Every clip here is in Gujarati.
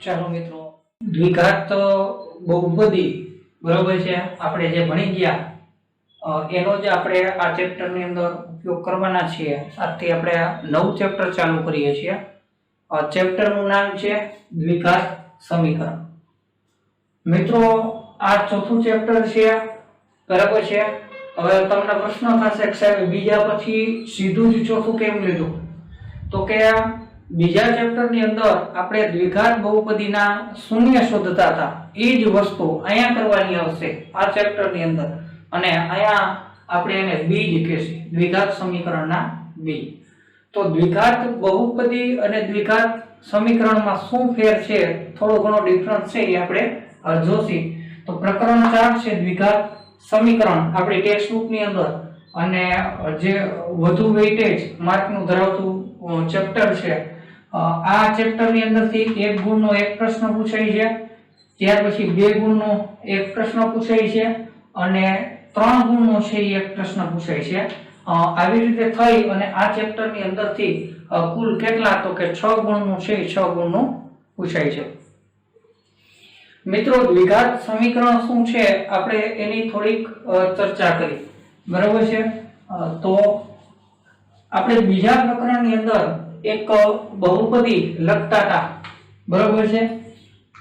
ચાલો મિત્રો, દ્વિઘાત બહુપદી બરોબર છે આપણે જે ભણી ગયા એનો જ આપણે આ ચેપ્ટર ની અંદર ઉપયોગ કરવાના છીએ. આજથી આપણે નવું ચેપ્ટર ચાલુ કરીએ છીએ. ચેપ્ટર નું નામ છે દ્વિઘાત સમીકરણ. મિત્રો, આ ચોથું ચેપ્ટર છે બરાબર છે. હવે તમને પ્રશ્ન થશે કે સાહેબ બીજા પછી સીધું જ ચોથું કેમ લીધું? તો કે બીજા ચેપ્ટર ની અંદર આપણે દ્વિઘાત બહુપદીના શૂન્ય શોધતા હતા, એ જ વસ્તુ અહીંયા કરવાની આવશે આ ચેપ્ટર ની અંદર. અને અહીંયા આપણે એને બીજ કહેશે, દ્વિઘાત સમીકરણના બીજ. તો દ્વિઘાત બહુપદી અને દ્વિઘાત સમીકરણમાં શું ફેર છે, થોડો ઘણો ડિફરન્સ છે, એ આપણે જોશી. તો પ્રકરણ 4 છે દ્વિઘાત સમીકરણ આપણી ટેક્સ્ટ બુક ની અંદર, અને જે વધુ વેઇટેજ માર્કનું ધરાવતું ચેપ્ટર છે. આ ચેપ્ટર ની અંદરથી 1 ગુણનો એક પ્રશ્ન પૂછાય છે, ત્યાર પછી 2 ગુણનો એક પ્રશ્ન પૂછાય છે, અને 3 ગુણનો છે એક પ્રશ્ન પૂછાય છે. આવી રીતે થઈ અને આ ચેપ્ટર ની અંદરથી કુલ કેટલા, તો કે 6 ગુણનું છે, 6 ગુણનું પૂછાય છે. મિત્રો, દ્વિઘાત સમીકરણ શું છે આપણે એની થોડીક ચર્ચા કરી બરાબર છે. તો આપણે બીજા પ્રકરણની અંદર એક બહુપદી લખતા હતા બરાબર છે.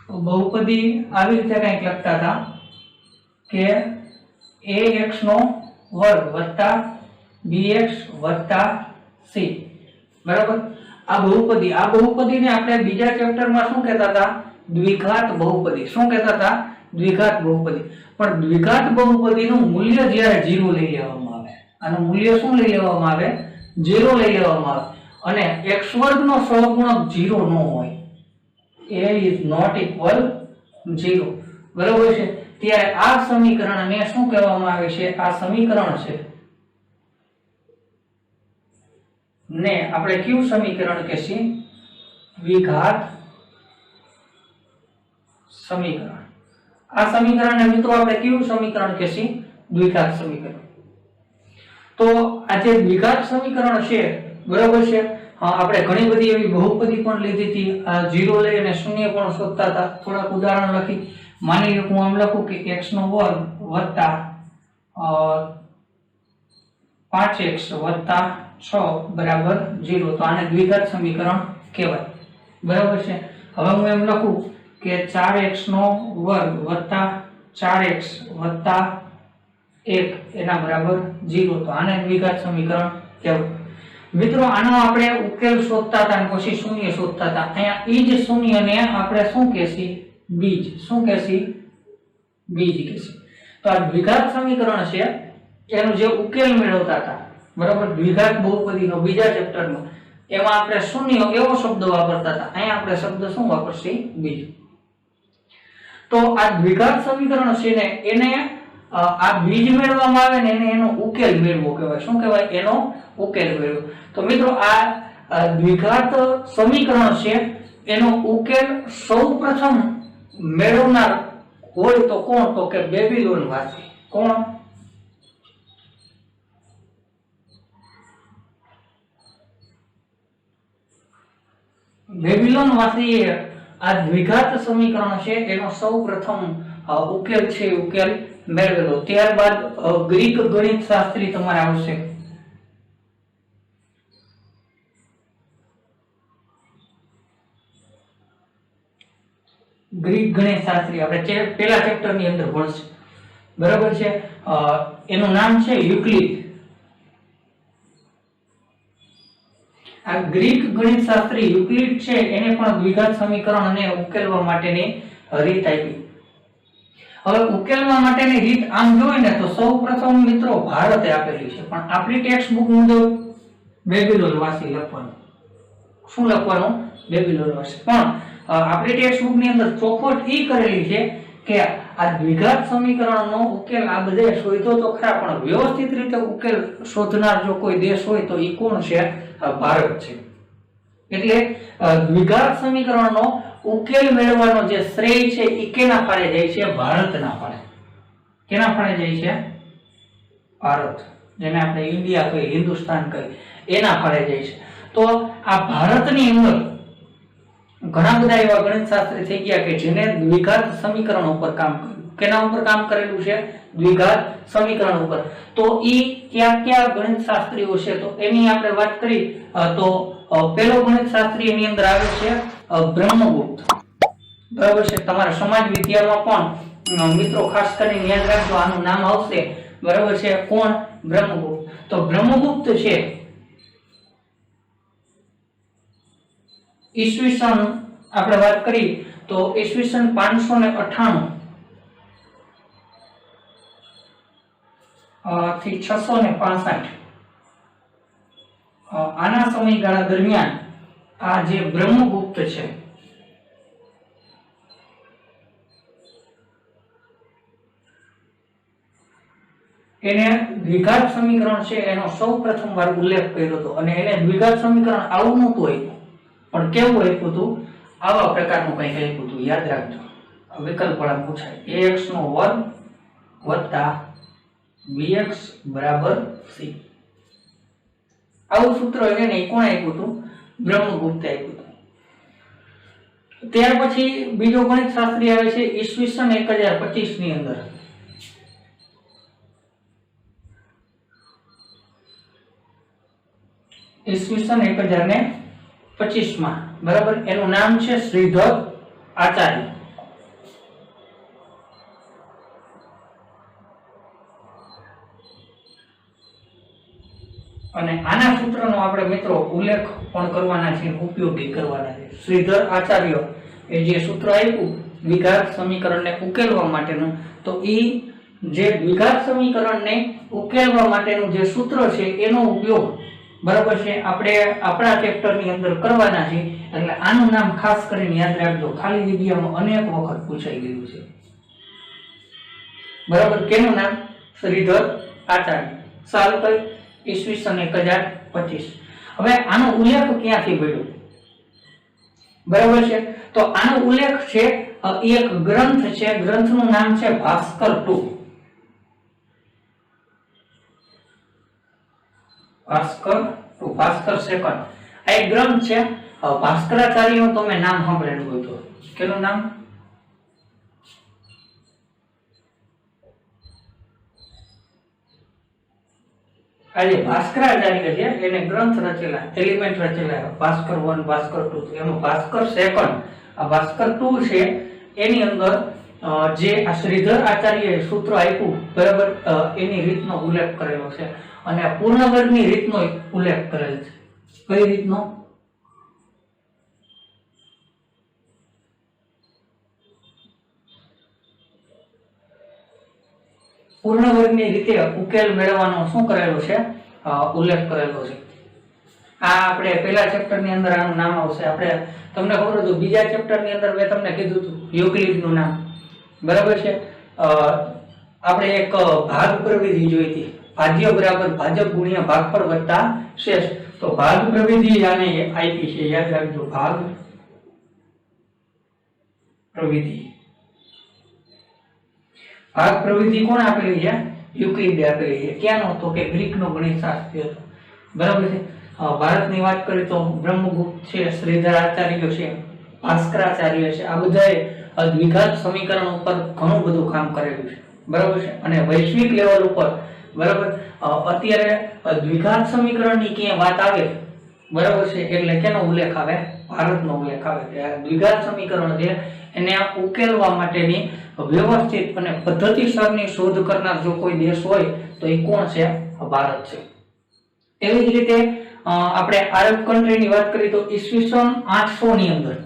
બહુપદી આવી રીતે કંઈક લખતા હતા કે ax નો વર્ગ વત્તા bx વત્તા c બરાબર. આ બહુપદીને આપણે બીજા ચેપ્ટરમાં શું કહેતા હતા? દ્વિઘાત બહુપદી. શું કહેતા હતા? દ્વિઘાત બહુપદી. પણ દ્વિઘાત બહુપદીનું મૂલ્ય જ્યારે 0 લઈ લેવામાં આવે, આનું મૂલ્ય શું લઈ લેવામાં આવે? 0 લઈ લેવામાં આવે. અને x વર્ગ નો સહગુણક 0 ન હોય, a is not equal 0 બરાબર છે. ત્યારે આ સમીકરણને શું કહેવામાં આવે છે? આ સમીકરણ છે ને આપણે કયું સમીકરણ કહેશી? દ્વિઘાત સમીકરણ. આ સમીકરણને મિત્રો આપણે કયું સમીકરણ કહેશી? દ્વિઘાત સમીકરણ. તો આ જે દ્વિઘાત સમીકરણ છે બરાબર છે, આપણે ઘણી બધી એવી બહુપદી પણ લીધી હતી. 0 લઈ અને શૂન્ય પણ શોધતા હતા. થોડાક ઉદાહરણ લખી. માની લો હું આમ લખું કે x નો વર્ગ વત્તા 5x વત્તા 6 બરાબર 0. તો આને દ્વિઘાત સમીકરણ કહેવાય બરાબર છે. હવે હું એમ લખું કે 4x નો વર્ગ વત્તા 4x વત્તા 1 એના બરાબર 0. તો આને દ્વિઘાત સમીકરણ કહેવાય. મિત્રો, આનો આપણે ઉકેલ શોધતા હતા અને પછી શૂન્ય શોધતા હતા. અહીંયા ઈ જ શૂન્યને આપણે શું કહેશી? બીજ. શું કહેશી? બીજ કહેશી. તો આ દ્વિઘાત સમીકરણ છે, એનો જે ઉકેલ મેળવતા હતા બરાબર, દ્વિઘાત બહુપદીનો બીજા ચેપ્ટરમાં, એમાં આપણે શૂન્ય એવો શબ્દ વાપરતા હતા. અહીંયા આપણે શબ્દ શું વાપરશી? બીજ. તો આ દ્વિઘાત સમીકરણ છે ને, એને આ બીજ મેળવવામાં આવે ને એને એનો ઉકેલ મેળવવો કહેવાય. શું કહેવાય? એનો ઉકેલ મેળવવો. તો મિત્રો, આ દ્વિઘાત સમીકરણ છે, એનો ઉકેલ સૌપ્રથમ મેળવનાર હોય તો કોણ? તો કે બેબીલોન વાસી. કોણ? બેબીલોન વાસી આ દ્વિઘાત સમીકરણ છે એનો સૌપ્રથમ ઉકેલ છે, ઉકેલ મેળવેલો. ત્યારબાદ ગ્રીક ગણિત શાસ્ત્રી તમારે આવશે. ગ્રીક ગણિત શાસ્ત્રી આપણે પહેલા ચેપ્ટર ની અંદર ભણશે બરાબર છે. એનું નામ છે યુક્લિડ. આ ગ્રીક ગણિત શાસ્ત્રી યુક્લિડ છે, એને પણ દ્વિઘાત સમીકરણને ઉકેલવા માટેની રીત આપી. હવે ઉકેલવા માટેની રીત આમ જોઈએ ને તો સૌપ્રથમ મિત્રો ભારતે આપેલી છે, પણ આપણી ટેક્સ્ટ બુક મુજબ બેબીલોન વાસી લખવાનું. શું લખવાનું? બેબીલોન વાસી. પણ આપણી ટેક્સ્ટ બુક ની અંદર ચોખવટ ઈ કરેલી છે કે આ દ્વિઘાત સમીકરણનો ઉકેલ આ બધે શોધ્યો તો ખરા, પણ વ્યવસ્થિત રીતે ઉકેલ શોધનાર જો કોઈ દેશ હોય તો ઈ કોણ છે? ભારત છે. એટલે દ્વિઘાત સમીકરણનો ઉકેલ મેળવવાનો જે શ્રેય છે એ કેના ફાળે જાય છે? ભારતના ફાળે. કેના ફાળે જાય છે? ભારત, જેને આપણે ઇન્ડિયા કહીએ, હિન્દુસ્તાન કહીએ, એના ફાળે જાય છે. તો આ ભારતની અંદર ઘણા બધા એવા ગણિતશાસ્ત્રી થઈ ગયા કે જેને દ્વિઘાત સમીકરણ ઉપર કામ કર્યું. કેના ઉપર કામ કરેલું છે? દ્વિઘાત સમીકરણ ઉપર. તો ઈ કયા ગણિતશાસ્ત્રીઓ છે તો એની આપણે વાત કરી તો પહેલો ગણિતશાસ્ત્રી એની અંદર આવે છે બ્રહ્મગુપ્ત. બરાબર છે. તમારા સમાજ વિદ્યામાં પણ મિત્રો ખાસ કરીને યાદ રાખજો, આનું નામ આવશે. બરાબર છે. કોણ? બ્રહ્મગુપ્ત. તો બ્રહ્મગુપ્ત છે ઈસવીસન આપણે વાત કરી તો ઈસવીસન 598 થી 665 આના સમયગાળા દરમિયાન આ જે બ્રહ્મગુપ્ત છે એને દ્વિઘાત સમીકરણ છે એનો સૌ પ્રથમ વાર ઉલ્લેખ કર્યો હતો. અને એને દ્વિઘાત સમીકરણ આવું નહોતું આપ્યું, પણ કેવું આપ્યું હતું? આવા પ્રકારનું કંઈક આપ્યું હતું. યાદ રાખજો, વિકલ્પ વાળા પૂછાય. ax નો વર્ગ વત્તા bx બરાબર c. આવું સૂત્ર એને કોણ આપ્યું હતું? બ્રહ્મગુપ્તે આપ્યું હતું. ત્યાર પછી બીજો ગણિતશાસ્ત્રી આવે છે ઈસવીસન 1025 ની અંદર. ઈસવીસન 1025 માં. બરાબર. એનું નામ છે શ્રીધર આચાર્ય. અને આના સૂત્રનો આપણે મિત્રો ઉલ્લેખ પણ કરવાના છે, ઉપયોગી કરવાના છે. શ્રીધર આચાર્ય એ જે સૂત્ર આપ્યું દ્વિઘાત સમીકરણને ઉકેલવા માટેનું, તો એ જે દ્વિઘાત સમીકરણને ઉકેલવા માટેનું જે સૂત્ર છે એનો ઉપયોગ બરાબર છે આપણે આપણા ચેપ્ટરની અંદર કરવાના છે. એટલે આનું નામ ખાસ કરીને યાદ રાખજો, ખાલી જગ્યામાં અનેક વખત પૂછાઈ ગયું છે. બરાબર. કેનું નામ? શ્રીધર આચાર્ય. સાલ કઈ? ઈસવીસન 1025. હવે આનો ઉલ્લેખ ક્યાંથી મળ્યો? બરાબર છે. તો આનો ઉલ્લેખ છે એક ગ્રંથ છે, ગ્રંથનું નામ છે ભાસ્કર 2. ભાસ્કર 2, ભાસ્કર સેકન્ડ. આ એક ગ્રંથ છે. ભાસ્કરાચાર્યનું તમે નામ સાંભળેલું હોય તો કેનું નામ? આજે ભાસ્કરાચાર્ય છે એને ગ્રંથ રચેલા, એલિમેન્ટ રચેલા, ભાસ્કર 1 ભાસ્કર 2. એમાં ભાસ્કર સેકન્ડ, આ ભાસ્કર 2 છે એની અંદર જે આ શ્રીધર આચાર્યએ સૂત્ર આપ્યું બરાબર એની રીતનો ઉલ્લેખ કરેલો છે. અને આ પૂર્ણ વર્ગની રીતનો ઉલ્લેખ કરેલ છે. કઈ રીતનો? પૂર્ણ વર્ગની રીતે ઉકેલ મેળવવાનો શું કરેલો છે? ઉલ્લેખ કરેલો છે. આ આપણે પહેલા ચેપ્ટરની અંદર આનું નામ આવશે. આપણે તમને ખબર હતું બીજા ચેપ્ટરની અંદર મેં તમને કીધું હતું યુક્લિડનું નામ. બરાબર છે. આપણે એક ભાગ પ્રવિધિ જોઈ હતી, ભાજ્ય બરાબર ભાજક ગુણ્યા ભાગફળ વત્તા શેષ. તો ભાગ પ્રવિધિ આને આપી છે, યાદ રાખજો, ભાગ પ્રવિધિ. ભાગ પ્રવિધિ કોણ આપેલી છે? યુક્લિડે આપેલી છે. ક્યાંનો? તો કે ગ્રીકનો ગણિતશાસ્ત્રી હતો. બરાબર છે. ભારતની વાત કરીએ તો બ્રહ્મગુપ્ત છે, શ્રીધર આચાર્ય છે, ભાસ્કરાચાર્ય છે. આ બધાએ દ્વિઘાત સમીકરણ ઉપર ઘણું બધું કામ કરેલું છે. બરાબર છે. અને વૈશ્વિક લેવલ ઉપર બરાબર અત્યારે દ્વિઘાત સમીકરણની ક્યાંય વાત આવે બરાબર છે એટલે કેનો ઉલ્લેખ આવે? ભારતનો ઉલ્લેખ આવે. કે આ દ્વિઘાત સમીકરણ છે એને ઉકેલવા માટેની વ્યવસ્થિત અને પદ્ધતિસરની શોધ કરનાર જો કોઈ દેશ હોય તો એ કોણ છે? ભારત છે. એવી જ રીતે આપણે આરબ કન્ટ્રીની વાત કરીએ તો ઈસવીસન 800 ની અંદર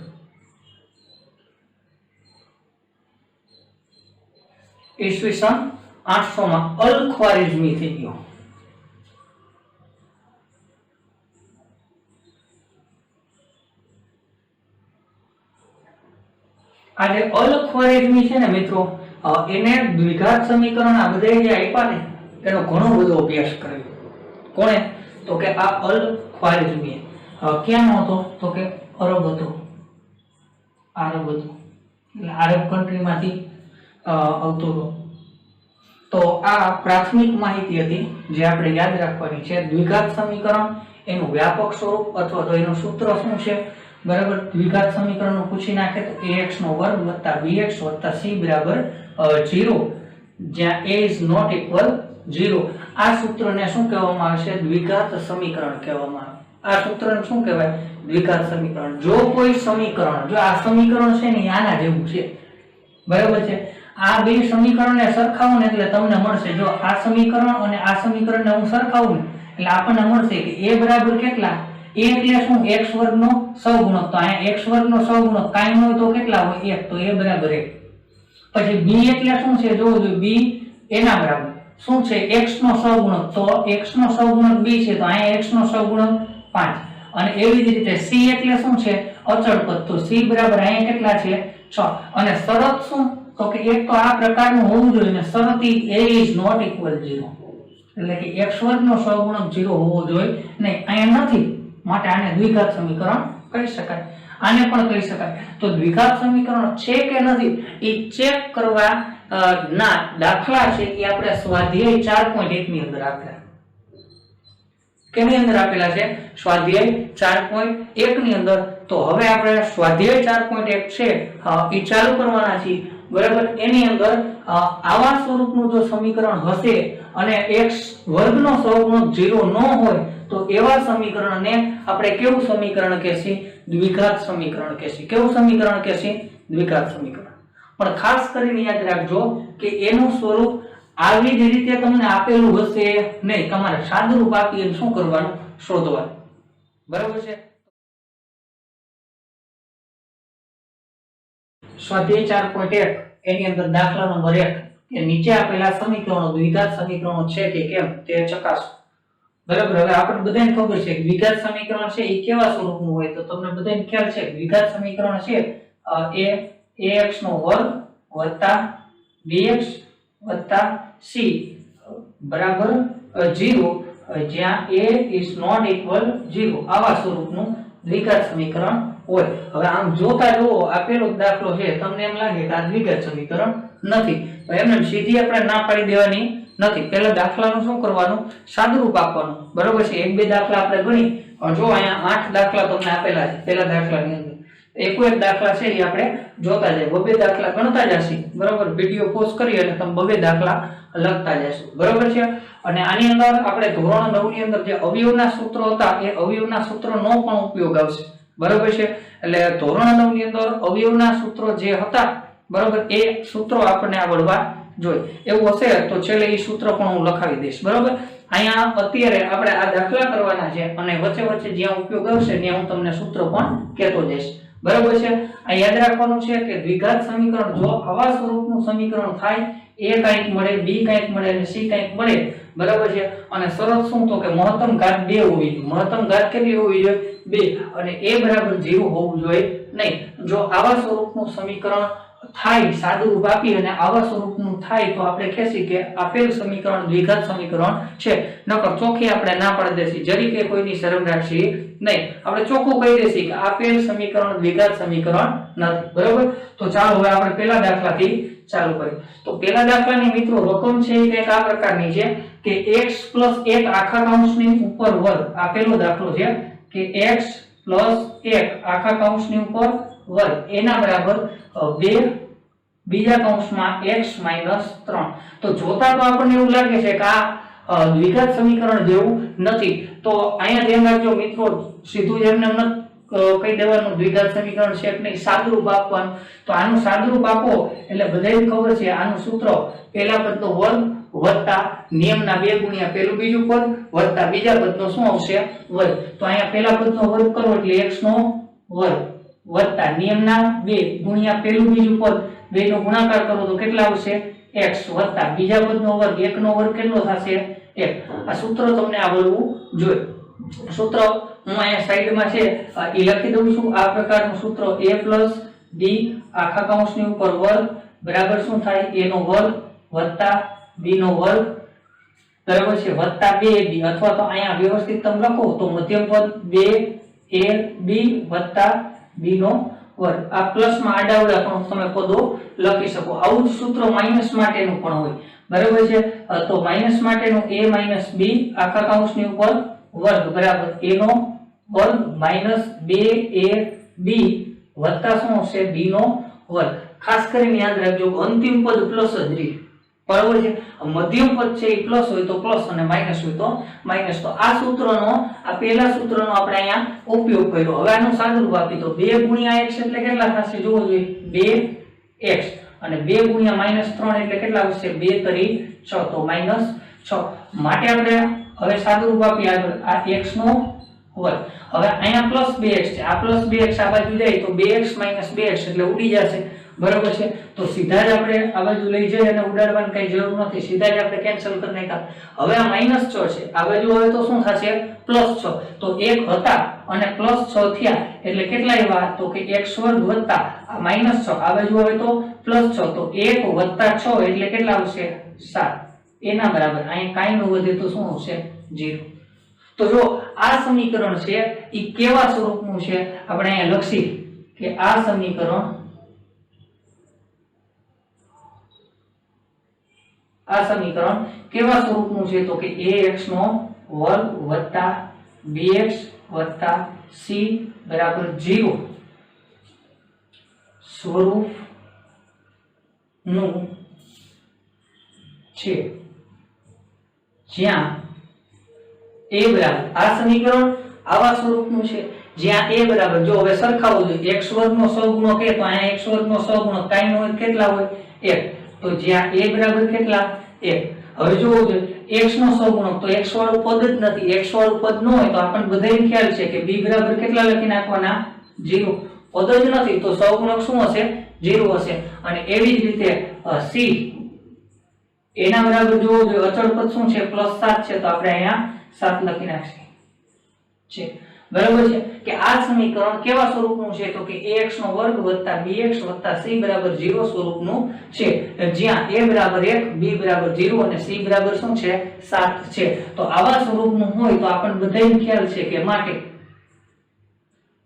ઈસવીસન 800 માં અલ ખ્વારિઝમી થઈ ગયો. આ જે અલ ખ્વારિઝમી છે ને મિત્રો, એને દ્વિઘાત સમીકરણ આ બધા જે આપ્યા ને એનો ઘણો બધો અભ્યાસ કર્યો. કોણે? તો કે આ અલ ખ્વારિઝમી. ક્યાંનો હતો? તો કે અરબ હતો. આરબ હતો એટલે આરબ કન્ટ્રીમાંથી આવતો હતો. તો આ પ્રાથમિક માહિતી હતી જે આપણે યાદ રાખવાની છે. દ્વિઘાત સમીકરણ એનું વ્યાપક સ્વરૂપ અથવા તો એનું સૂત્ર શું છે બરાબર દ્વિઘાત સમીકરણનું પૂછી નાખે તો ax નો વર્ગ વત્તા bx વત્તા c બરાબર 0 જ્યાં a is not equal 0 આ સૂત્રને શું કહેવામાં આવે છે દ્વિઘાત સમીકરણ કહેવામાં આવે આ સૂત્રને શું કહેવાય દ્વિઘાત સમીકરણ જો કોઈ સમીકરણ જો આ સમીકરણ છે ને આના જેવું છે બરાબર છે આ બે સમીકરણને સરખાવો ને એટલે તમને મળશે જો આ સમીકરણ અને આ સમીકરણને હું સરખાવું ને એટલે આપણને મળશે કે a બરાબર કેટલા a એટલે શું x વર્ગનો સહગુણક તો અહીંયા x વર્ગનો સહગુણક કાંઈ ન હોય તો કેટલા હોય 1 તો a બરાબર 1 પછી b એટલે શું છે જોવો જોઈએ b એના બરાબર શું છે x નો સહગુણક તો x નો સહગુણક b છે તો અહીંયા x નો સહગુણક 5 અને એવી જ રીતે c એટલે શું છે અચળ પદ તો c બરાબર અહીંયા કેટલા છે 6 અને શરત શું તો કે એક તો આ પ્રકારનું હોવું જોઈએ ને શરત a is not equal 0 એટલે કે x વર્ગનો સહગુણક 0 હોવો જોઈએ નહીં અહીંયા નથી માટે આને દ્વિઘાત સમીકરણ કહી શકાય આને પણ કહી શકાય તો દ્વિઘાત સમીકરણ છે કે નથી એ ચેક કરવા ના દાખલા છે એ આપણે સ્વાધ્યાય 4.1 ની અંદર આપેલા કેની અંદર આપેલા છે સ્વાધ્યાય 4.1 ની અંદર તો હવે આપણે સ્વાધ્યાય 4.1 છે એ ચાલુ કરવાના છીએ બરાબર એની અંદર આવા સ્વરૂપનું જો સમીકરણ હશે અને x વર્ગનો સહગુણક 0 ન હોય તો એવા સમીકરણને આપણે કેવું સમીકરણ કહેશી દ્વિઘાત સમીકરણ કહેશી કેવું સમીકરણ કહેશી દ્વિઘાત સમીકરણ પણ ખાસ કરીને યાદ રાખજો કે એનું સ્વરૂપ આવી જ રીતે તમને આપેલું હશે નહીં તમારે સાદુરૂપ આપીને શું કરવાનું શોધવાનું બરાબર છે સ્વાધ્યાય 4.1 એની અંદર દાખલા નંબર 1 કે નીચે આપેલા સમીકરણો દ્વિઘાત સમીકરણો છે કે કેમ તે ચકાસો બરાબર હવે આપણે બધાને ખબર છે કે દ્વિઘાત સમીકરણ છે એ કેવા સ્વરૂપનું હોય તો તમને બધાને ખ્યાલ છે કે દ્વિઘાત સમીકરણ છે એ ax નો વર્ગ વત્તા bx વત્તા c બરાબર 0 જ્યાં a is not equal 0 આવા સ્વરૂપનું દ્વિઘાત સમીકરણ હોય હવે આમ જોતા જુઓ આપેલો દાખલો છે તમને એમ લાગે કે આ દ્વિઘાત સમીકરણ નથી તો એમને સીધી આપણે ના પાડી દેવાની નથી પહેલા દાખલાનું શું કરવાનું સાદુરૂપ આપવાનું બરોબર છે એક બે દાખલા આપણે ગણી જો અહીંયા 8 દાખલા તમને આપેલા છે પહેલા દાખલાની અંદર એક દાખલા છે એ આપણે જોતા જઈએ બબે દાખલા ગણતા જશું બરોબર વિડિયો પોઝ કરી અને તમે બબે દાખલા લખતા જશો બરોબર છે અને આની અંદર આપણે ધોરણ 9 ની અંદર જે અવયવના સૂત્રો હતા એ અવયવના સૂત્રોનો પણ ઉપયોગ આવશે બરોબર છે એટલે ધોરણ 9 ની અંદર અવયવના સૂત્રો જે હતા બરોબર એ સૂત્રો આપણને આવડવા જોઈએ એવું હશે તો છેલ્લે એ સૂત્ર પણ હું લખાવી દઈશ બરોબર અહીંયા અત્યારે આપણે આ દાખલા કરવાના છે અને વચ્ચે વચ્ચે જ્યાં ઉપયોગ આવશે ત્યાં હું તમને સૂત્ર પણ કહેતો જઈશ બરોબર છે આ યાદ રાખવાનું છે કે દ્વિઘાત સમીકરણ જો આવા સ્વરૂપનું સમીકરણ થાય a કંઈક મળે b કંઈક મળે અને c કંઈક મળે બરાબર છે અને શરત શું તો કે મહત્તમ ઘાત 2 હોવી જોઈએ મહત્તમ ઘાત કેટલી હોવી જોઈએ 2 અને a બરાબર 0 હોવું જોઈએ નહીં જો આવા સ્વરૂપનું સમીકરણ થાય સાદુરૂપ આપી અને આવા સ્વરૂપનું થાય તો આપણે કહેશી કે આપેલ સમીકરણ દ્વિઘાત સમીકરણ છે નકર ચોખ્ખી આપણે ના પાડી દેશી જરી કે કોઈની શરમ રાખશી નહીં આપણે ચોખ્ખું કહી દેશી કે આપેલ સમીકરણ દ્વિઘાત સમીકરણ નથી બરોબર તો ચાલો હવે આપણે પહેલા દાખલાથી ચાલુ કરીએ તો પહેલા દાખલાની મિત્રો રકમ છે એ કંઈક આ પ્રકારની છે કે x + 1 આખા કૌંસની ઉપર વર્ગ આપેલો દાખલો છે કે x + 1 આખા કૌંસની ઉપર વર્ગ એના બરાબર 2 બીજા કૌંસમાં x - 3 તો જોતા તો આપણને એવું લાગે છે કે આ દ્વિઘાત સમીકરણ જેવું નથી તો અહીંયા ધ્યાન રાખજો મિત્રો સીધું જ એમને કહી દેવાનું દ્વિઘાત સમીકરણ છે કે નહીં સાદુરૂપ આપવાનું તો આનું સાદુરૂપ આપો એટલે બધાને ખબર છે આનું સૂત્ર પહેલા પદનો વર્ગ વત્તા નિયમના 2 ગુણ્યા પહેલું બીજું પદ વત્તા બીજા પદનો શું આવશે વર્ગ તો અહીંયા પહેલા પદનો વર્ગ કરો એટલે x નો વર્ગ વત્તા નિયમના 2 ગુણ્યા પહેલું બીજું પદ 2 નો ગુણાકાર કરો તો કેટલા આવશે x વત્તા બીજા પદનો વર્ગ 1 નો વર્ગ કેટલો થશે 1 આ સૂત્ર તમને આવડવું જોઈએ સૂત્ર હું અહીંયા સાઈડમાં છે એ લખી દઉં છું આ પ્રકારનું સૂત્ર a + b આખા કૌંસની ઉપર વર્ગ બરાબર શું થાય a નો વર્ગ વત્તા b નો વર્ગ બરાબર છે વત્તા 2b અથવા તો અહીંયા વ્યવસ્થિત તમે લખો તો મધ્યમ પદ 2ab વત્તા b નો વર્ગ આ પ્લસમાં આડાવડા પણ તમે પદો લખી શકો આવું જ સૂત્ર માઈનસ માટેનું પણ હોય બરાબર છે તો માઈનસ માટેનું a - b આખા કૌંસની ઉપર વર્ગ બરાબર a નો વર્ગ - 2ab b વત્તા શું આવશે b નો વર્ગ। ખાસ કરીને યાદ રાખજો અંતિમ પદ પ્લસ જ રહે, બરાબર છે। મધ્યમ પદ છે એ પ્લસ હોય તો પ્લસ અને માઈનસ હોય તો માઈનસ। તો આ સૂત્રનો આ પહેલા સૂત્રનો આપણે અહીંયા ઉપયોગ કર્યો। હવે આનું સાદુરૂપ આપી તો 2 ગુણ્યા x એટલે કેટલા થશે જોવો જોઈએ, 2x અને 2 ગુણ્યા -3 એટલે કેટલા આવશે, 2 તરી 6 તો -6। માટે આપણે હવે સાદુરૂપ આપી આગળ આ x નો વર્ગ। હવે અહીંયા પ્લસ 2x છે, આ પ્લસ 2x આ બાજુ જાય તો 2x - 2x એટલે ઉડી જશે, બરાબર છે। તો સીધા જ આપણે આ બાજુ લઈ જઈએ અને ઉડાડવાની કઈ જરૂર નથી, સીધા જ આપણે કેન્સલ કરી નાખ્યા। હવે આ -6 છે, આ બાજુ હવે તો શું થશે, +6 તો 1 હતા અને +6 થયા એટલે કેટલા આવ્યા તો કે x² વત્તા આ -6 આ બાજુ હવે તો +6 તો 1 + 6 એટલે કેટલા આવશે 7 એના બરાબર। અહીં કાઈ ન વધે તો શું આવશે 0। તો જો આ સમીકરણ છે ઈ કેવા સ્વરૂપનું છે આપણે અહીંયા લખી કે આ સમીકરણ કેવા સ્વરૂપનું છે તો કે ax નો વર્ગ વત્તા bx વત્તા c બરાબર 0 સ્વરૂપનું છે, જ્યાં a બરાબર આ સમીકરણ આવા સ્વરૂપનું છે જ્યાં a બરાબર જો હવે સરખાવવું જોઈએ x વર્ગ નો સહગુણક કે તો અહીંયા x વર્ગ નો સહગુણક કાઈ નો હોય કેટલા હોય 1 તો જ્યાં a બરાબર કેટલા 1। હવે જોવું જોઈએ x નો સહગુણક તો x વાળું પદ જ નથી, x વાળું પદ ન હોય તો આપણને બધાને ખ્યાલ છે કે b બરાબર કેટલા લખી નાખવાના 0, પદ જ નથી તો સહગુણક શું હશે 0 હશે। અને એવી જ રીતે c એના બરાબર જોવું જોઈએ અચળ પદ શું છે +7 છે તો આપણે અહીંયા 7 લખી નાખીએ છે, બરાબર છે। કે આ સમીકરણ કેવા સ્વરૂપનું છે તો કે ax નો વર્ગ વત્તા bx વત્તા c બરાબર 0 સ્વરૂપનું છે, જ્યાં a બરાબર 1 b બરાબર 0 અને c બરાબર શું છે 7 છે। તો આવા સ્વરૂપનું હોય તો આપણને બધાને ખ્યાલ છે કે માટે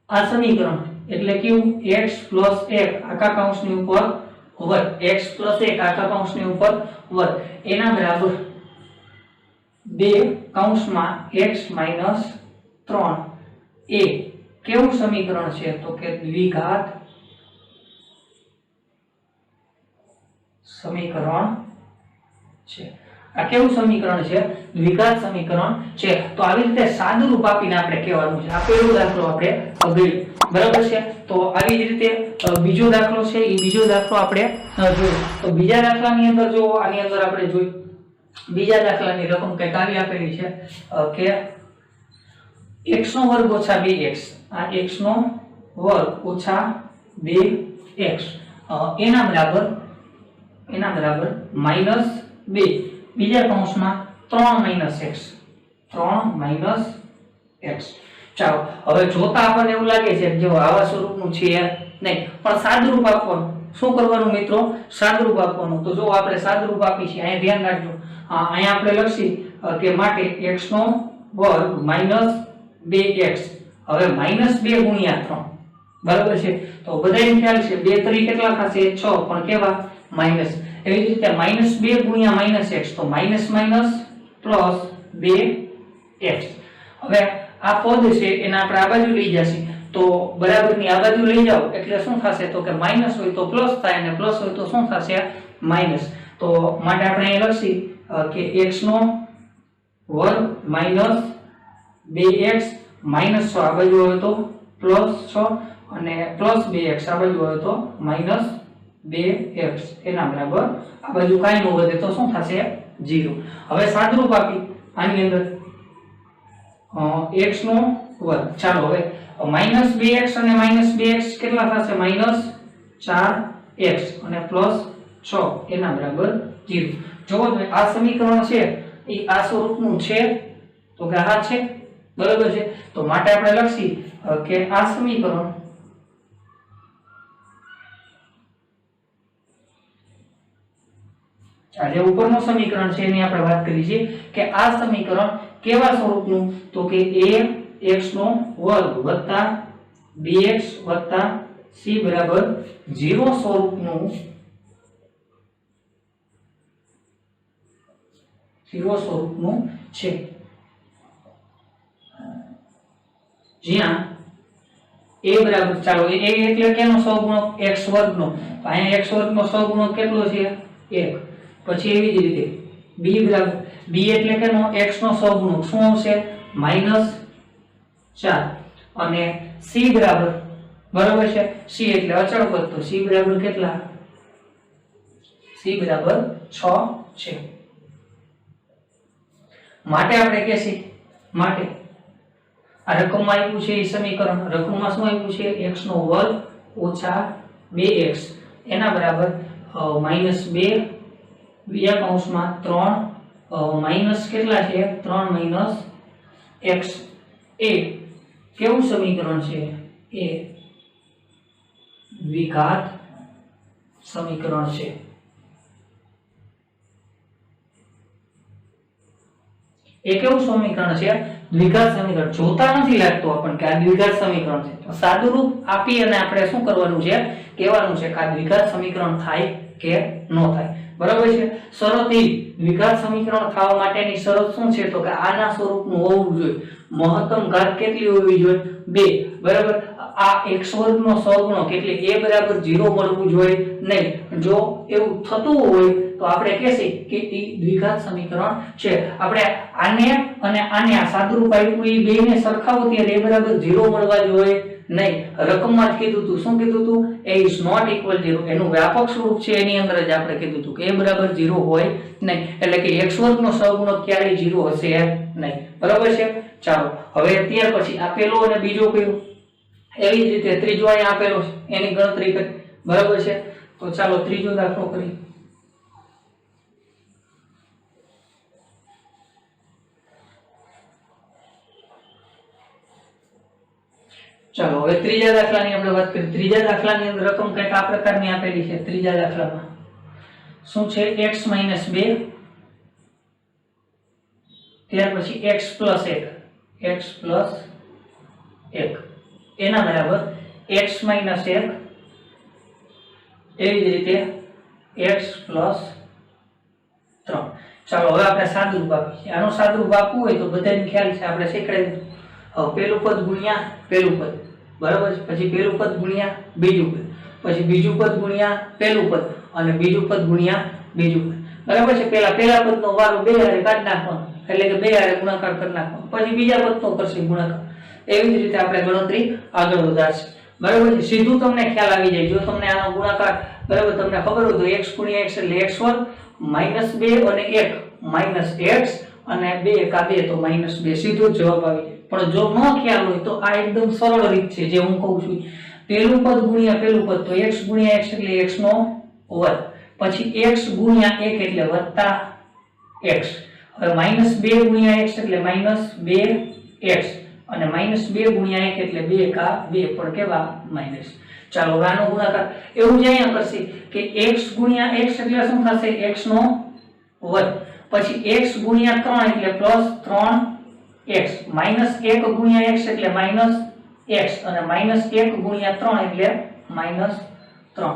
આ સમીકરણ એટલે કેવું x + 1 આખા કૌંસની ઉપર વર્ગ, x + 1 આખા કૌંસની ઉપર વર્ગ એના બરાબર 2 કૌંસમાં x - 3 એ કેવું સમીકરણ છે તો કે દ્વિઘાત સમીકરણ છે। આ કેવું સમીકરણ છે દ્વિઘાત સમીકરણ છે। તો આવી રીતે સાદુરૂપ આપીને આપણે કહેવાનું છે। આ પહેલો દાખલો આપણે ગયો, બરાબર છે। તો આવી જ રીતે બીજો દાખલો છે એ બીજો દાખલો આપણે જોઈશું। તો બીજા દાખલાની અંદર જો આની અંદર આપણે જોઈ બીજા દાખલાની રકમ કઈક આવી આપેલી છે કે x નો વર્ગ ઓછા 2x આ x નો વર્ગ ઓછા 2x એના બરાબર -2 બીજા કૌંસમાં 3 - x। ચાલો હવે જોતા આપણને એવું લાગે છે કે જો આવા સ્વરૂપનું છે નહીં, પણ સાદુરૂપ આપવાનું શું કરવાનું મિત્રો, સાદુરૂપ આપવાનું। તો જો આપણે સાદુરૂપ આપી છે અહીંયા ધ્યાન રાખજો, અહીંયા આપણે લખી કે માટે x નો વર્ગ -2x હવે -2 ગુણ્યા 3 બરાબર છે। તો બધાને ખ્યાલ છે 2 તરી કેટલા થશે 6 પણ કેવા માઈનસ, એવી જ રીતે -2 ગુણ્યા -x તો માઈનસ પ્લસ 2x। હવે આ પદ છે એને આપણે આ બાજુ લઈ જશે તો બરાબરની આ બાજુ લઈ જાવ એટલે શું થશે તો કે માઈનસ હોય તો પ્લસ થાય અને પ્લસ હોય તો શું થશે માઈનસ। તો માટે આપણે અહીં લખી કે x નો વર્ગ -2x -6 આ બાજુ હોય તો +6 અને +2x આ બાજુ હોય તો -2x એના બરાબર આ બાજુ કાઈ ન વધે તો શું થશે 0। હવે સાદુરૂપ આપી આની અંદર x નો વર્ગ, ચાલો હવે -2x અને -2x કેટલા થશે -4x અને +6 એના બરાબર 0। જો આ સમીકરણ છે એ આ સ્વરૂપનું છે તો કે આ છે, બરાબર છે। તો માટે આપણે લખી કે આ સમીકરણ આ જે ઉપરનું સમીકરણ છે એની આપણે વાત કરી છે કે આ સમીકરણ કેવા સ્વરૂપનું તો કે ax નો વર્ગ વત્તા bx વત્તા c બરાબર 0 સ્વરૂપનું છે, જ્યાં a બરાબર, ચાલો a એટલે કેનો સહગુણક? x વર્ગનો. તો અહીંયા x વર્ગનો સહગુણક કેટલો છે? 1. પછી એવી જ રીતે b બરાબર, b એટલે કેનો? x નો સહગુણક શું આવશે? -4. અને c બરાબર છે, c એટલે અચળ પદ, તો c બરાબર કેટલા? c બરાબર 6 છે. માટે આપણે કહેશી, માટે આ રકમમાં આપ્યું છે એ સમીકરણ, રકમમાં શું આપ્યું છે? x નો વર્ગ ઓછા 2x એના બરાબર -2 બીજા કૌંસમાં 3 માઈનસ કેટલા છે? 3 - x. એ કેવું સમીકરણ છે? એ દ્વિઘાત સમીકરણ છે. એ કેવું સમીકરણ છે? દ્વિઘાત સમીકરણ. જોતા નથી લાગતું આપણને કે આ દ્વિઘાત સમીકરણ છે, તો સાદું રૂપ આપી અને આપણે શું કરવાનું છે? કહેવાનું છે કે આ દ્વિઘાત સમીકરણ થાય કે ન થાય. બરાબર છે? શરત એ દ્વિઘાત સમીકરણ થવા માટેની શરત શું છે? તો કે આના સ્વરૂપનું હોવું જોઈએ. મહત્તમ ઘાત કેટલી હોવી જોઈએ? 2. બરાબર. આ x વર્ગનો સહગુણક એટલે a બરાબર 0 મળવું જોઈએ નહીં. જો એવું થતું હોય તો આપણે કહેશી કે એ દ્વિઘાત સમીકરણ છે. આપણે આને અને આને આ સાદુરૂપ આપ્યું એ બેને સરખાવો ત્યારે a બરાબર 0 મળવા જોઈએ નહીં. રકમમાં જ કીધું હતું. શું કીધું હતું? a is not equal 0. એનું વ્યાપક સ્વરૂપ છે એની અંદર જ આપણે કીધું હતું કે a બરાબર 0 હોય નહીં. એટલે કે x વર્ગનો સહગુણક ક્યારેય 0 હશે નહીં. બરાબર છે? ચાલો હવે ત્યાર પછી આ પેલો અને બીજો કયો? એવી જ રીતે ત્રીજો અહીંયા આપેલો છે એની ગણતરી કરી. બરાબર છે? તો ચાલો ત્રીજો દાખલો કરી. ચાલો હવે ત્રીજા દાખલાની આપણે વાત કરીએ. ત્રીજા દાખલાની અંદર રકમ કંઈક આ પ્રકારની આપેલી છે. ત્રીજા દાખલામાં શું છે? x - 2 ત્યાર પછી x + 1 એના બરાબર x - 1 એવી જ રીતે x + 3. ચાલો હવે આપણે સાદુરૂપ આપીએ. આનું સાદુરૂપ આપવું હોય તો બધાને ખ્યાલ છે, આપણે શીખવાડી દીધું. હવે પેલું પદ ગુણ્યા પેલું પદ, બરાબર છે? પછી પેલું પદ ગુણ્યા બીજું પદ, પછી બીજું પદ ગુણ્યા પેલું પદ અને બીજું પદ ગુણ્યા બીજું પદ. બરાબર છે? પેલા પદનો વારો 2 હારે કાઢી નાખવાનો, એટલે કે 2 હારે ગુણાકાર કરી નાખવાનો, પછી બીજા પદનો કરશે ગુણાકાર. એવી જ રીતે આપણે ગણતરી આગળ વધારશે. બરાબર છે? સીધું તમને ખ્યાલ આવી જાય. જો તમને આનો ગુણાકાર બરાબર તમને ખબર હોય તો x * x એટલે x વર્ગ -2 અને 1 - x અને 2 કા 2 તો -2 સીધો જ જવાબ આવી જાય. પણ જો ન ખ્યાલ હોય તો આ એકદમ સરળ રીત છે જે હું કહું છું. પેલું પદ ગુણ્યા પેલું પદ, તો x * x એટલે x નો વર્ગ, પછી x * 1 એટલે વત્તા x. હવે -2 * x એટલે -2x અને -2 * 1 એટલે 2 કા 2 પણ કેવા માઈનસ. ચાલો હવે આનો ગુણાકાર એવું જ અહીંયા કરશે કે x * x એટલે શું થશે? x નો વર્ગ, પછી x * 3 એટલે +3x, -1 * x એટલે -x અને -1 * 3 એટલે -3.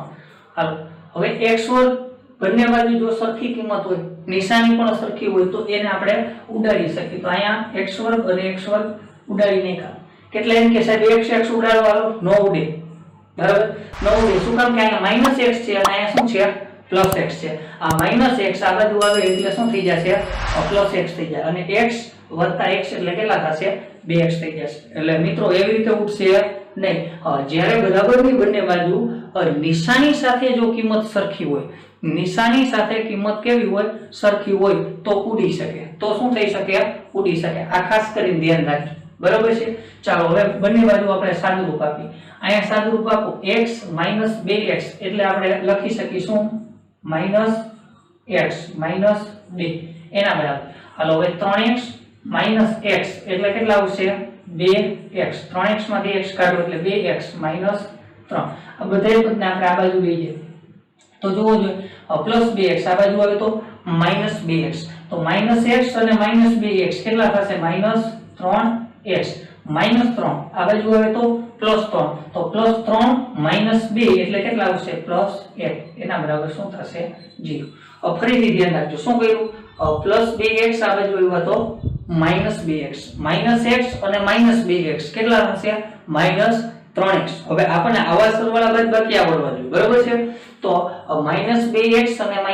હાલો હવે x વર્ગ બંને બાજુ જો સરખી કિંમત હોય, નિશાની પણ સરખી હોય તો એને આપણે ઉડાડી શકીએ. તો અહીંયા x વર્ગ અને x વર્ગ ઉડાડી નાખ્યા. કેટલા એમ કે સાહેબ x ઉડાડવાનો ન ઉડે. બરાબર? ન ઉડે. શું કામ? કે અહીંયા -x છે અને અહીંયા શું છે? +x છે. આ -x આ બાજુ આવે એટલે શું થઈ જશે? +x થઈ જાય અને x + x એટલે કેટલા થશે? 2x થઈ જશે. એટલે મિત્રો એવી રીતે ઉડશે નહીં. જ્યારે બરાબરની બંને બાજુ નિશાની સાથે જો કિંમત સરખી હોય, નિશાની સાથે કિંમત કેવી હોય? સરખી હોય તો ઉડી શકે. તો શું થઈ શકે? ઉડી શકે. આ ખાસ કરીને ધ્યાન રાખજો. બરાબર છે? ચાલો હવે બંને બાજુ આપણે સાદુરૂપ આપીએ. અહીંયા સાદુરૂપ આપો x - 2x એટલે આપણે લખી શકીશું -x - 2 એના બરાબર. હાલો હવે 3x - x એટલે કેટલા આવશે? 2x. 3x માંથી x કાઢો એટલે 2x - 3. આ બધા પદને આપણે આ બાજુ લઈ જઈએ તો જોવો જોઈએ +2x આ બાજુ આવે તો -2x. તો -x અને -2x કેટલા થશે? -3x. -3 આ બાજુ આવે તો +3. તો +3 - 2 એટલે કેટલા આવશે? +1 એના બરાબર શું થશે? 0. ફરીથી ધ્યાન રાખજો. શું કર્યું? +2x આ બાજુ આવ્યા તો -2x. -x અને -2x કેટલા થશે? -1. 3x. હવે આપણને આવા સરવાળા બાદબાકી આવડવા જોઈએ, બરોબર છે? તો -2x અને -x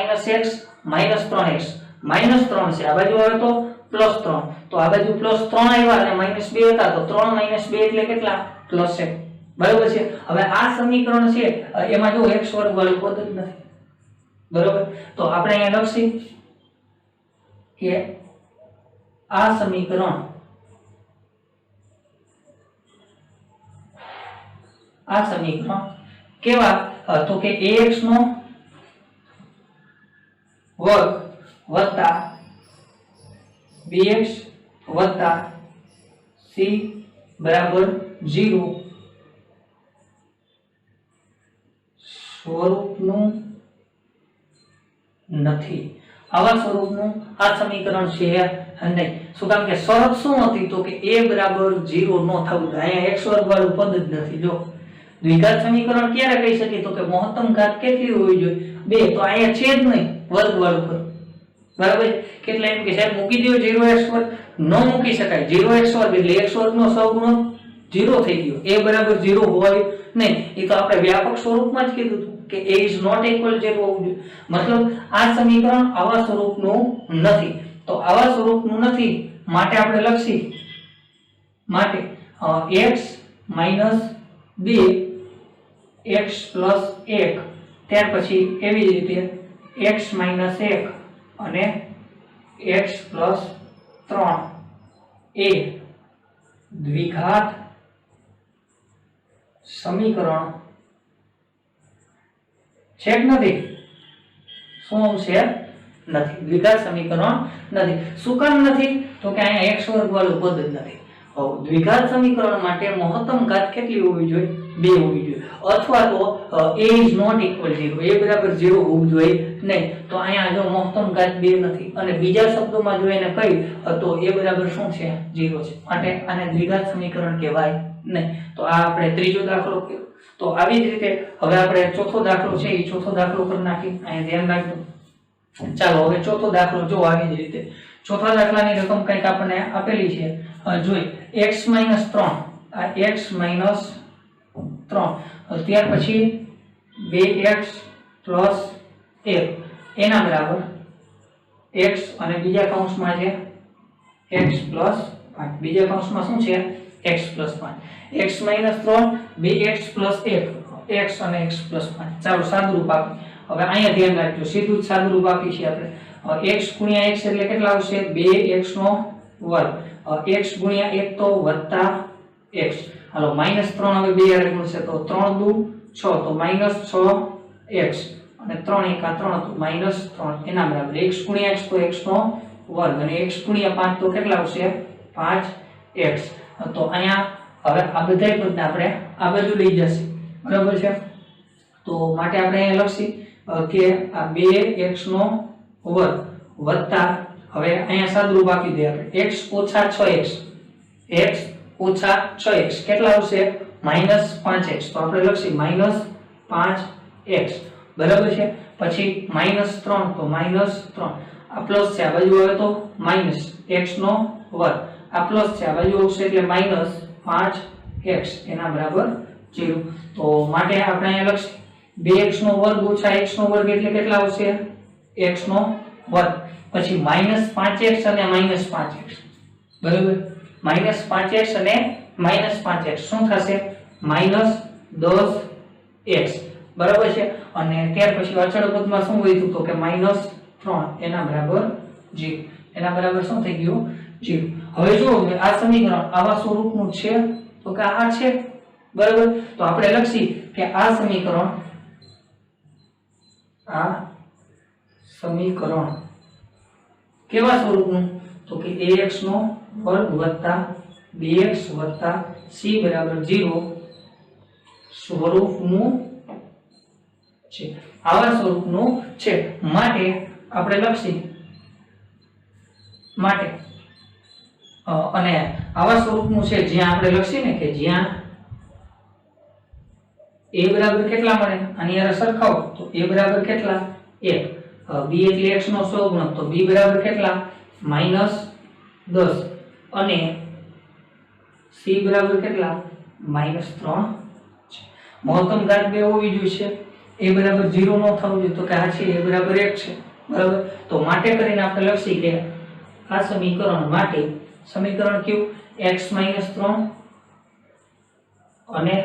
-3x -3 છે, આ બાજુ આવે તો +3, તો આ બાજુ +3 આવ્યા અને -2 હતા તો 3 - 2 એટલે કેટલા? +1, બરોબર છે? હવે આ સમીકરણ છે એમાં જો x² વાળું પદ જ નથી, બરોબર? તો આપણે અહીંયા લખીએ કે આ સમીકરણ કેવા? તો કે ax નો વર્ગ વત્તા bx વત્તા c બરાબર 0 સ્વરૂપનું નથી. આવા સ્વરૂપનું આ સમીકરણ છે નહીં. શું કામ કે શરત શું હતી? તો કે a બરાબર 0 ન થવું જોઈએ. અહીંયા x વર્ગ વાળું પદ જ નથી. જો દ્વિઘાત સમીકરણ ક્યારે કહી શકીએ? તો કે મહત્તમ ઘાત કેટલી હોવી જોઈએ? 2. તો અહીંયા છે જ નહીં વર્ગ વાળું પદ, બરાબર? કેટલા એમ કે સાહેબ મૂકી દો 0x વર્ગ, ન મૂકી શકાય. 0x વર્ગ એટલે x વર્ગ નો સહગુણક 0 થઈ ગયો. a બરાબર 0 હોય નહીં. એ તો આપણે વ્યાપક સ્વરૂપમાં જ કીધું હતું કે a is not equal 0 હોવું જોઈએ. મતલબ આ સમીકરણ આવા સ્વરૂપનું નથી. તો આવા સ્વરૂપનું નથી માટે આપણે લખી માટે x - 2 x + 1, ત્યાર પછી એવી જ રીતે x - 1 અને x + 3 એ દ્વિઘાત સમીકરણ છે કે નથી? શું છે? નથી. દ્વિઘાત સમીકરણ નથી. શું કામ નથી? તો કે અહીંયા x વર્ગ વાળું પદ જ નથી. હવે દ્વિઘાત સમીકરણ માટે મહત્તમ ઘાત કેટલી હોવી જોઈએ? 2 હોવી જોઈએ. અથવા તો a is not equal 0, a બરાબર 0 હોવું જોઈએ નહીં. તો અહીંયા જો મહત્તમ ઘાત 2 નથી અને બીજા શબ્દોમાં જો એને કહી તો a બરાબર શું છે? 0 છે. માટે આને દ્વિઘાત સમીકરણ કહેવાય નહીં. તો આ આપણે ત્રીજો દાખલો કર્યો. તો આવી જ રીતે હવે આપણે ચોથો દાખલો છે એ ચોથો દાખલો કરી નાખી. અહીંયા ધ્યાન રાખજો. ચાલો હવે ચોથો દાખલો જો આવી જ રીતે. ચોથા દાખલાની રકમ કંઈક આપણને આપેલી છે, જોઈ x - 3, આ x - 3, ત્યાર પછી 2x + 1 એના બરાબર x અને બીજા કૌંસમાં છે x + 5. બીજા કૌંસમાં શું છે? x + 5. x - 3 2x + 1 x અને x + 5. ચાલો સાદુરૂપ આપી. હવે અહીંયા ધ્યાન રાખજો, સીધું જ સાદુરૂપ આપી છે આપણે. x * x એટલે કેટલા આવશે? 2x નો વર્ગ. x * 1 તો વત્તા x. હાલો -3 હવે 2 હારે ગુણશે તો 3 દુ 6 તો -6x અને 3 * 1 3 તો -3 એના બરાબર x * x તો x નો વર્ગ અને x * 5 તો કેટલા આવશે? 5x. તો અહીંયા હવે આ બધાય પદને આપણે આ બાજુ લઈ જશે, બરાબર છે? તો માટે આપણે અહીંયા લખી કે આ 2x નો વર્ગ વત્તા હવે અહીંયા સાદુરૂપ આપી દે આપણે x - 6x. x - 6x કેટલા આવશે? -5x. તો આપણે લખી -5x, બરાબર છે? પછી -3 તો -3, આ પ્લસ છે આ બાજુ આવે તો -x નો વર્ગ, આ પ્લસ છે આ બાજુ આવશે એટલે -5x એના બરાબર 0. તો માટે આપણે અહીંયા લખી 2x નો વર્ગ ઓછા x નો વર્ગ એટલે કેટલા આવશે? x નો વર્ગ. પછી -5x અને -5x, બરાબર? -5x અને -5x શું થશે? -10x, બરાબર છે? અને ત્યાર પછી અચળ પદમાં શું વધ્યું? તો કે -3 એના બરાબર 0. એના બરાબર શું થઈ ગયું? 0. હવે જો આ સમીકરણ આવા સ્વરૂપનું છે તો કે આ છે, બરાબર? તો આપણે લખી કે આ સમીકરણ કેવા સ્વરૂપનું? તો કે ax નો વર્ગ વત્તા bx વત્તા c બરાબર 0 સ્વરૂપનું છે. આવા સ્વરૂપનું છે માટે આપણે લખી માટે અને આવા સ્વરૂપનું છે જ્યાં આપણે લખીએ ને કે જ્યાં a બરાબર કેટલા મળે? આની હારે સરખાવો તો a બરાબર કેટલા? 1. b એટલે x નો સહગુણક તો b બરાબર કેટલા? -10 અને c બરાબર કેટલા? -3 મહત્તમ ઘાત 2 હોવી જોઈએ, a બરાબર 0 ન થવું જોઈએ, તો કે આ છે a બરાબર 1 છે, બરાબર. તો માટે કરીને આપણે લખી કે આ સમીકરણ માટે સમીકરણ કયું, x - 3 અને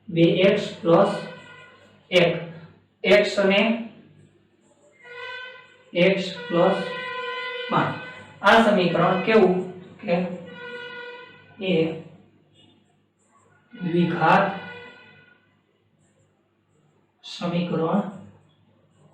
2x + 1, x અને x + 5, આ સમીકરણ કેવું કે એ દ્વિઘાત સમીકરણ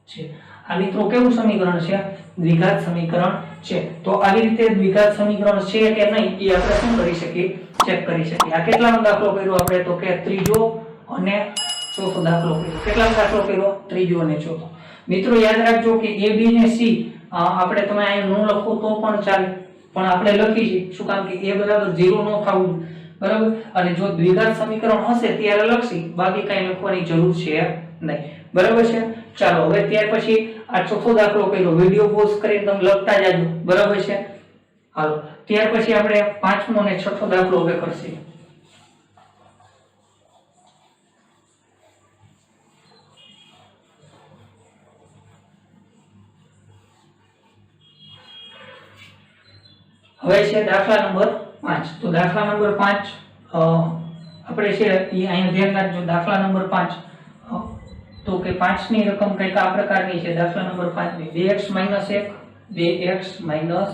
છે. આ મિત્રો કેવું સમીકરણ છે, દ્વિઘાત સમીકરણ છે. તો આવી રીતે દ્વિઘાત સમીકરણ છે કે નહીં એ આપણે શું કરી શકીએ, ચેક કરી શકીએ. આ કેટલાનો દાખલો કર્યો આપણે, તો કે ત્રીજો અને ચોથો દાખલો કર્યો. કેટલાનો દાખલો કર્યો, ત્રીજો અને ચોથો. મિત્રો યાદ રાખજો કે a b ને c આપણે તમે અહીં ન લખો તો પણ ચાલે, પણ આપણે લખી છે શું કામ કે a બરાબર 0 ન થવું, બરાબર. અને જો દ્વિઘાત સમીકરણ હશે ત્યારે લખશી, બાકી કઈ લખવાની જરૂર છે નહીં, બરાબર છે. ચાલો હવે ત્યાર પછી આ ચોથો દાખલો કર્યો, વિડિયો પોઝ કરીને તમે લખતા જાજો, બરાબર છે. હાલો ત્યાર પછી આપણે પાંચમો અને છઠ્ઠો દાખલો હવે કરશું. હવે છે દાખલા નંબર 5. તો દાખલા નંબર 5 આપણે છે એ અહીંયા ધ્યાન રાખજો. દાખલા નંબર 5 તો કે 5 ની રકમ કંઈક આ પ્રકારની છે. દાખલા નંબર 5 ની 2x - 1 2x - 1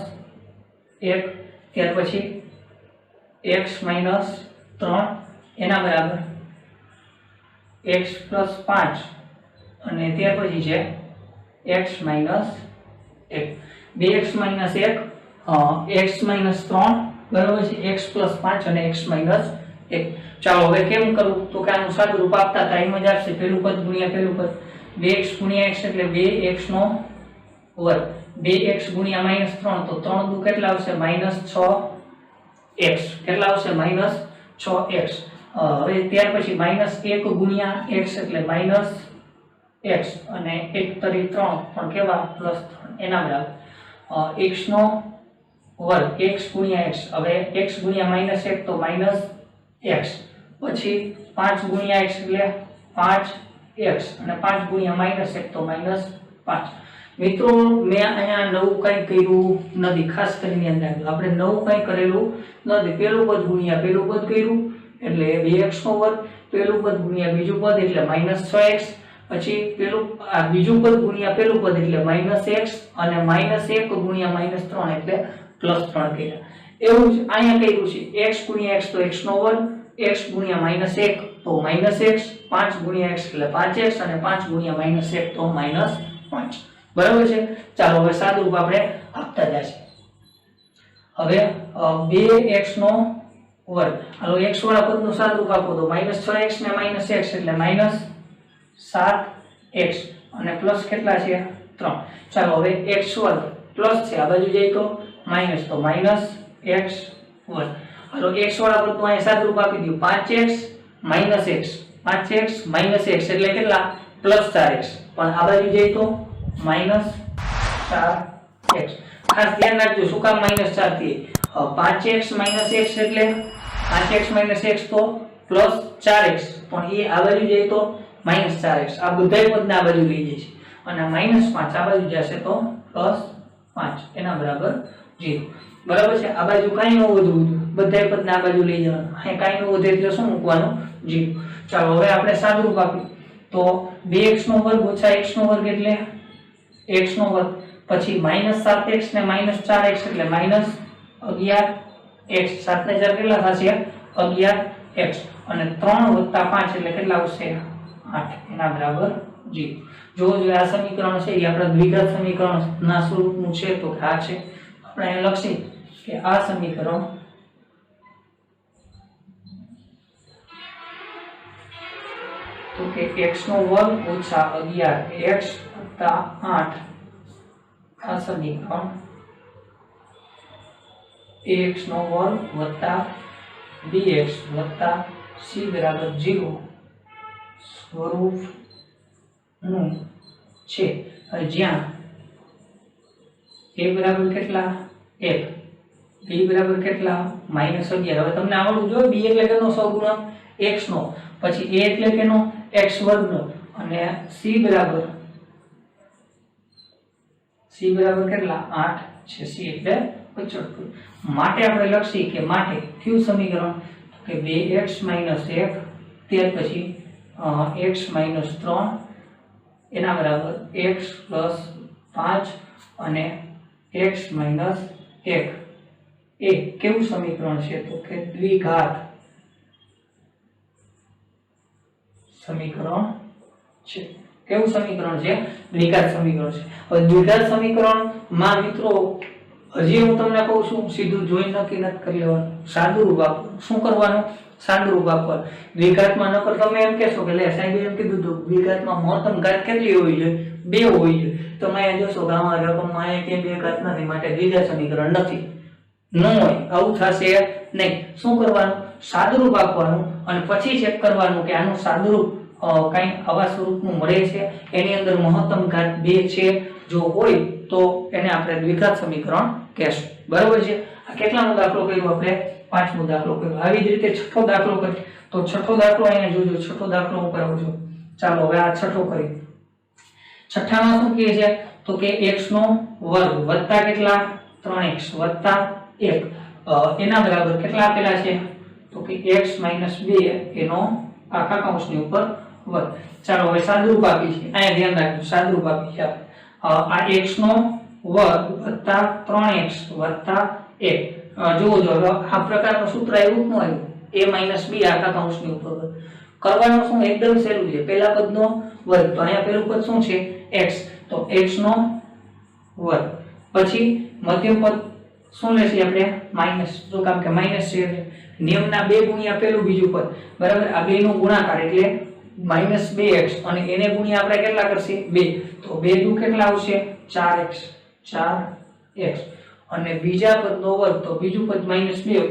ત્યાર પછી x - 3 એના બરાબર x + 5 અને ત્યાર પછી છે x - 1 2x - 1 x - 3 બરાબર છે, x + 5 અને x - 1. ચાલો હવે કેમ કરવું, તો કે આનું સાદું રૂપ આપતા હતા એમ જ આપશે, પહેલું પદ ગુણ્યા પહેલું પદ, 2x * x એટલે 2x નો વર્ગ, 2x * -3 તો 3 દુ કેટલા આવશે, -6x. કેટલા આવશે, -6x. હવે ત્યાર પછી -1 ગુણ્યા x એટલે -x અને 1 તરી 3 પણ કેવા +3 એના બરાબર x નો વર્ગ, x ગુણ્યા x. હવે x ગુણ્યા -1 તો -x, પછી 5 ગુણ્યા x એટલે 5x અને 5 ગુણ્યા -1 તો -5. મિત્રો મેં અહીંયા નવું કંઈ કર્યું નથી, ખાસ કરીને યાદ રાખજો, આપણે નવું કંઈ કરેલું નથી. પહેલું પદ ગુણ્યા પહેલું પદ કર્યું એટલે 2x નો વર્ગ, પહેલું પદ ગુણ્યા બીજું પદ એટલે -6x, પછી પેલું આ બીજું પદ ગુણ્યા પહેલું પદ એટલે -x અને -1 ગુણ્યા -3 એટલે +3 કર્યા. એવું જ અહીંયા કર્યું છે, x ગુણ્યા x તો x નો વર્ગ, x ગુણ્યા -1 તો -x, 5 ગુણ્યા x એટલે 5x અને 5 ગુણ્યા -1 તો -5. બરાબર છે. ચાલો હવે સાદું રૂપ આપણે આપતા જશે. હવે 2x નો વર્ગ, હાલો x વાળા પદનું સાદું રૂપ આપો તો -6x ને -x એટલે -7x અને પ્લસ કેટલા છે 3. ચાલો હવે x વર્ગ પ્લસ છે, આ બાજુ જાય તો માઈનસ, તો -x વર્ગ. હાલો x વાળા પદનું અહીંયા સાદું રૂપ આપી દઉં, 5x - x, 5x - x એટલે કેટલા +4x, પણ આ બાજુ જાય તો -4x. ખાસ ધ્યાન રાખજો શું કામ -4 થી, 5x - x એટલે 5x - x તો +4x, પણ એ આ બાજુ જાય તો -4x. આ બધાય પદને આ બાજુ લઈ જાય છે અને -5 આ બાજુ જશે તો +5 એના બરાબર 0. બરાબર છે. આ બાજુ કાઈ ન વધવું, બધાય પદને આ બાજુ લઈ જવાનું, અહીં કાઈ ન વધે એટલે શું મૂકવાનું 0. ચાલો હવે આપણે સાદું રૂપ આપીએ તો 2x નો વર્ગ ઓછા x નો વર્ગ એટલે x નો વર્ગ, પછી -7x ને -4x એટલે -11x, 7 ને 4 કેટલા થશે 11x અને 3 + 5 એટલે કેટલા આવશે 8 એના બરાબર 0. જો આ સમીકરણ છે એ આપણા દ્વિઘાત સમીકરણના સ્વરૂપનું છે, તો આ છે આપણે અહીં લખીએ કે આ સમીકરણ તો કે x નો વર્ગ ઓછા 11x + 8 આ સમીકરણ ax નો વર્ગ + bx + c બરાબર 0 સ્વરૂપનું છે. હવે જ્યાં a બરાબર કેટલા 1, b બરાબર કેટલા -11. હવે તમને આવડવું જોઈએ b એટલે કેનો સહગુણક x નો, પછી a એટલે કેનો x વર્ગ નો, અને c બરાબર કેટલા 8 છે. c એટલે 75. માટે આપણે લખી કે માટે કયું સમીકરણ કે 2x - 1 ત્યાર પછી x - 3 એના બરાબર x + 5 અને x - 1 એ કેવું સમીકરણ છે તો કે દ્વિઘાત સમીકરણ છે. કેવું સમીકરણ છે? દ્વિઘાત સમીકરણ છે. હવે દ્વિઘાત સમીકરણ માં મિત્રો હજી હું તમને કહું છું સીધું જોઈ નક્કી નથી કરી લેવાનું, સાદુરૂપ આપવાનું. શું કરવાનું? સાદુરૂપ આપવાનું. દ્વિઘાતમાં નકર તમે એમ કહેશો કે લે સાહેબ એમ કીધું તો દ્વિઘાતમાં મહત્તમ ઘાત કેટલી હોવી જોઈએ? 2 હોવી જોઈએ. તમે અહીંયા જોશો કે આમાં રકમમાં અહીંયા કે 2 ઘાત નથી, માટે દ્વિઘાત સમીકરણ નથી. ન હોય, આવું થશે નહીં. શું કરવાનું? સાદુરૂપ આપવાનું અને પછી ચેક કરવાનું કે આનું સાદુરૂપ કઈ આવા સ્વરૂપનું મળે છે, એની અંદર મહત્તમ ઘાત 2 છે. જો હોય તો એને આપણે દ્વિઘાત સમીકરણ કહેશું. બરાબર છે? આ કેટલામો દાખલો કર્યો આપણે? 5મો દાખલો કર્યો. આવી જ રીતે છઠ્ઠો દાખલો કરીએ તો છઠ્ઠો દાખલો અહીંયા જોજો. છઠ્ઠો દાખલો હું કરાવું. ચાલો હવે આ છઠ્ઠો કરીએ. છઠ્ઠામાં શું કહે છે તો કે x નો વર્ગ વત્તા કેટલા 3x વત્તા 1 એના બરાબર કેટલા આપેલા છે તો કે x - 2 એનો આખા કૌંસની ઉપર વર્ગ. ચાલો હવે સાદુરૂપ આપી છે. અહીંયા ધ્યાન રાખજો, સાદુરૂપ આપી છે આ x નો વર્ગ વત્તા 3x વત્તા 1. જુઓ જો આ પ્રકારનું સૂત્ર એવું ન આવ્યું a - b આખા કૌંસની ઉપર વર્ગ. કરવાનું શું? એકદમ સહેલું છે. પહેલા પદનો વર્ગ, તો અહીંયા પહેલું પદ શું છે x, તો x નો વર્ગ. પછી મધ્યમ પદ શું લેશે આપણે? માઈનસ. જો કામ કે માઈનસ છે એટલે નિયમના 2 ગુણ્યા પહેલું બીજું પદ, બરાબર? આ બે નો ગુણાકાર એટલે -2x અને એને ગુણ્યા આપણે કેટલા કરશે 2, તો 2 દુ કેટલા આવશે 4x અને બીજા પદનો વર્ગ, તો બીજું પદ -2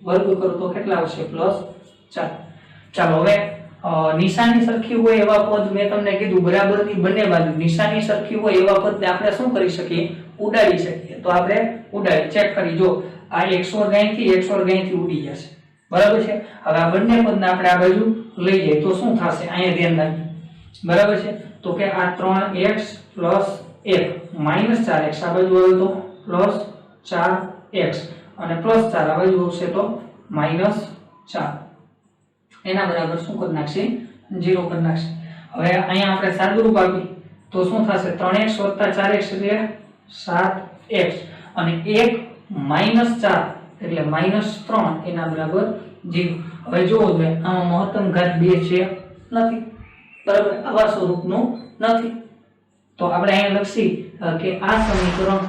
વર્ગ કરો તો કેટલા આવશે +4. ચાલો હવે નિશાની સરખી હોય એવા પદ મેં તમને કીધું બરાબરની બંને બાજુ નિશાની સરખી હોય એવા પદને આપણે શું કરી શકીએ? ઉડાડી શકીએ. તો આપણે ઉડાડી ચેક કરી. જો આ x વર્ગ અહીંથી x વર્ગ અહીંથી ઉડી જશે, બરાબર છે? હવે આ બંને પદને આપણે આ બાજુ લઈ જઈએ તો શું થશે? અહીંયા ધ્યાન રાખજો, બરાબર છે? તો કે આ 3x + 1 -4x આ બાજુ આવે તો +4x અને +4 આ બાજુ આવશે તો -4. એના બરાબર શું કરી નાખશે? 0 કરી નાખશે. હવે અહીંયા આપણે સાદુરૂપ આપી તો શું થશે? 3x + 4x એટલે 7x અને 1 - 4 એટલે -3 એના બરાબર 0. હવે જુઓ જો આમાં મહત્તમ ઘાત 2 છે નથી, બરાબર? આવા સ્વરૂપનું નથી. તો આપણે અહીંયા લખી કે આ સમીકરણ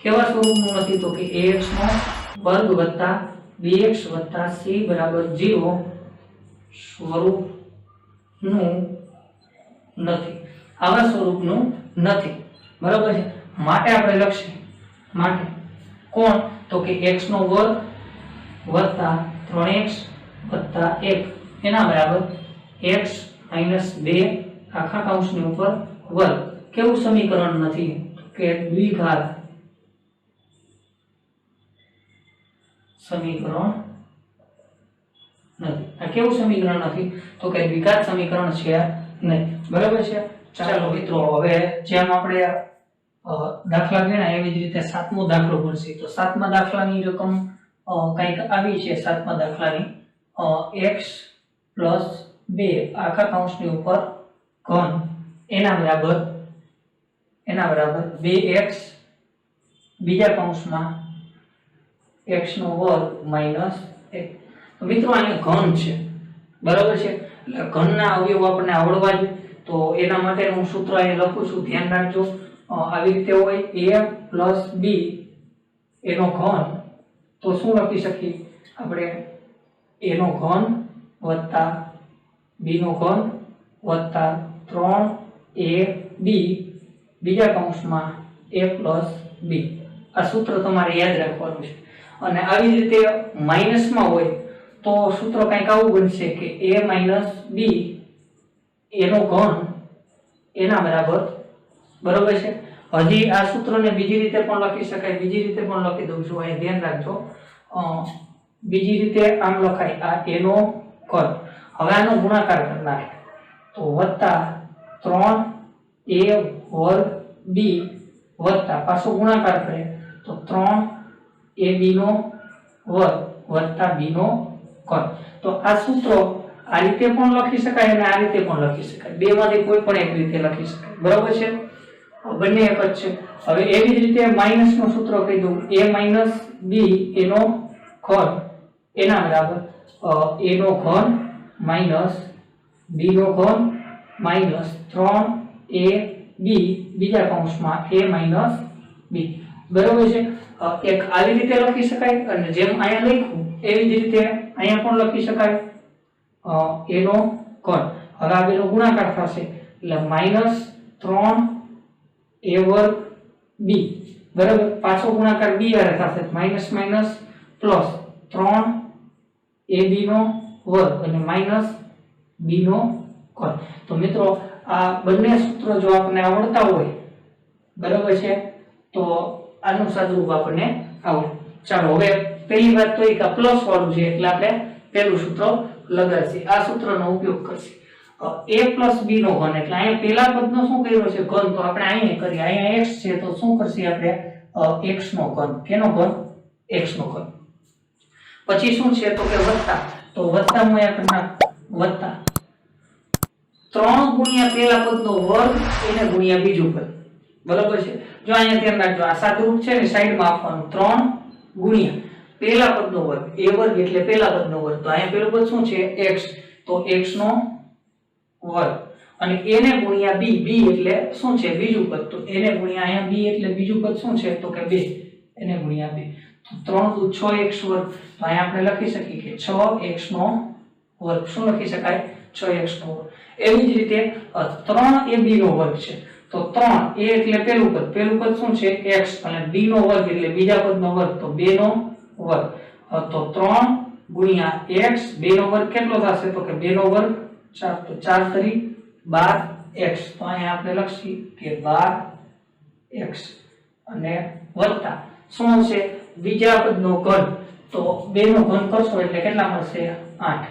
કેવા સ્વરૂપનું નથી? તો કે ax નો વર્ગ વત્તા bx વત્તા c બરાબર 0 સ્વરૂપનું નથી. આવા સ્વરૂપનું નથી, બરાબર છે? માટે આપણે લખીએ માટે કોણ? તો કે x નો વર્ગ વત્તા 3x વત્તા 1 એના બરાબર x - 2 આખા કૌંસની ઉપર વર્ગ. કેવું સમીકરણ નથી? કે દ્વિઘાત સમીકરણ નથી. આ કેવું સમીકરણ નથી? તો કે દ્વિઘાત સમીકરણ છે નહીં, બરાબર છે? ચાલો મિત્રો હવે જેમ આપણે દાખલા ગણ્યા એવી જ રીતે 7મો દાખલો ગણશે. તો 7મા દાખલાની રકમ કંઈક આવી છે. 7મા દાખલાની x + 2 આખા કૌંસની ઉપર ઘન એના બરાબર 2x બીજા કૌંસમાં x નો વર્ગ -1. તો મિત્રો અહીંયા ઘન છે, બરાબર છે? એટલે ઘનના અવયવ આપણને આવડવા જોઈએ. તો એના માટે હું સૂત્ર અહીં લખું છું, ધ્યાન રાખજો. આવી રીતે હોય a + b એનો ઘન, તો શું લખી શકીએ આપણે? a નો ઘન વત્તા b નો ઘન વત્તા 3ab બીજા કૌંસમાં a + b. આ સૂત્ર તમારે યાદ રાખવાનું છે. અને આવી જ રીતે માઈનસમાં હોય તો સૂત્ર કંઈક આવું બનશે કે a - b એનો ઘન એના બરાબર, બરાબર છે? હજી આ સૂત્રને બીજી રીતે પણ લખી શકાય, બીજી રીતે પણ લખી દઉં છું, અહીં ધ્યાન રાખજો. બીજી રીતે આમ લખાય, આ a નો ઘન. હવે આનો ગુણાકાર કરી નાખે તો વત્તા 3a વર્ગ b વત્તા પાછો ગુણાકાર કરે તો 3ab નો વર્ગ વત્તા b નો ઘન. તો આ સૂત્રો આ રીતે પણ લખી શકાય અને આ રીતે પણ લખી શકાય, બેમાંથી કોઈ પણ એક રીતે લખી શકાય. બરાબર છે, બંને એક જ છે. હવે એવી જ રીતે માઈનસ નું સૂત્ર કહી દઉં, a માઈનસ b એનો ઘન એના બરાબર a નો ઘન માઈનસ b નો ઘન માઈનસ 3ab બીજા કૌંસમાં a માઈનસ b. બરાબર છે. એક આવી રીતે લખી શકાય અને જેમ અહીંયા લખ્યું એવી જ રીતે અહીંયા પણ લખી શકાય. a નો ઘન, હવે આ બેનો ગુણાકાર થશે એટલે માઈનસ 3a વર્ગ b બરાબર, પાછો ગુણાકાર b હારે થશે માઈનસ માઈનસ પ્લસ 3ab નો વર્ગ અને માઈનસ b નો ઘન. તો મિત્રો આ બંને સૂત્રો જો આપણને આવડતા હોય બરાબર છે તો આનું સાદુરૂપ આપણને આવડે. ચાલો હવે પહેલી વાત તો એ કે પ્લસ વાળું છે એટલે આપણે પહેલું સૂત્ર લગાડશે, આ સૂત્રનો ઉપયોગ કરશે. a + b નો ઘન એટલે અહીંયા પહેલા પદનો શું કર્યો છે ઘન, તો આપણે અહીંયા કરીએ, અહીંયા x છે તો શું કરશે આપણે x નો ઘન. કેનો ઘન? x નો ઘન. પછી શું છે તો કે વત્તા, તો વત્તા હું અહીંયા કરી નાખ વત્તા 3 ગુણ્યા પહેલા પદનો વર્ગ એને ગુણ્યા બીજું પદ. બરાબર છે. જો અહીંયા ધ્યાન રાખજો, આ સાદુરૂપ છે ને સાઈડમાં આપવાનું, 3 ગુણ્યા પહેલા પદનો વર્ગ, a વર્ગ એટલે પહેલા પદનો વર્ગ, તો અહીંયા પહેલું પદ શું છે x, તો x નો વર્ગ અને a ને ગુણ્યા b, b એટલે શું છે બીજું પદ, તો a ને ગુણ્યા અહીંયા b એટલે બીજું પદ શું છે તો કે 2, એને ગુણ્યા 2 તો 3 * 2 6x વર્ગ. તો અહીંયા આપણે લખી શકીએ કે 6x નો વર્ગ. શું લખી શકાય? 6x નો વર્ગ. એવી જ રીતે 3ab નો વર્ગ છે તો 3 a એટલે પહેલું પદ શું છે x અને b નો વર્ગ એટલે બીજા પદનો વર્ગ તો 2 નો વર્ગ. તો 3 ગુણ્યા x, 2 નો વર્ગ કેટલો થશે તો કે 2 નો વર્ગ 4, તો 4 * 12x. તો અહીંયા આપણે લખીએ કે 12x અને વત્તા શું છે બીજા પદનો ઘન, તો 2 નો ઘન કરશો એટલે કેટલા મળશે 8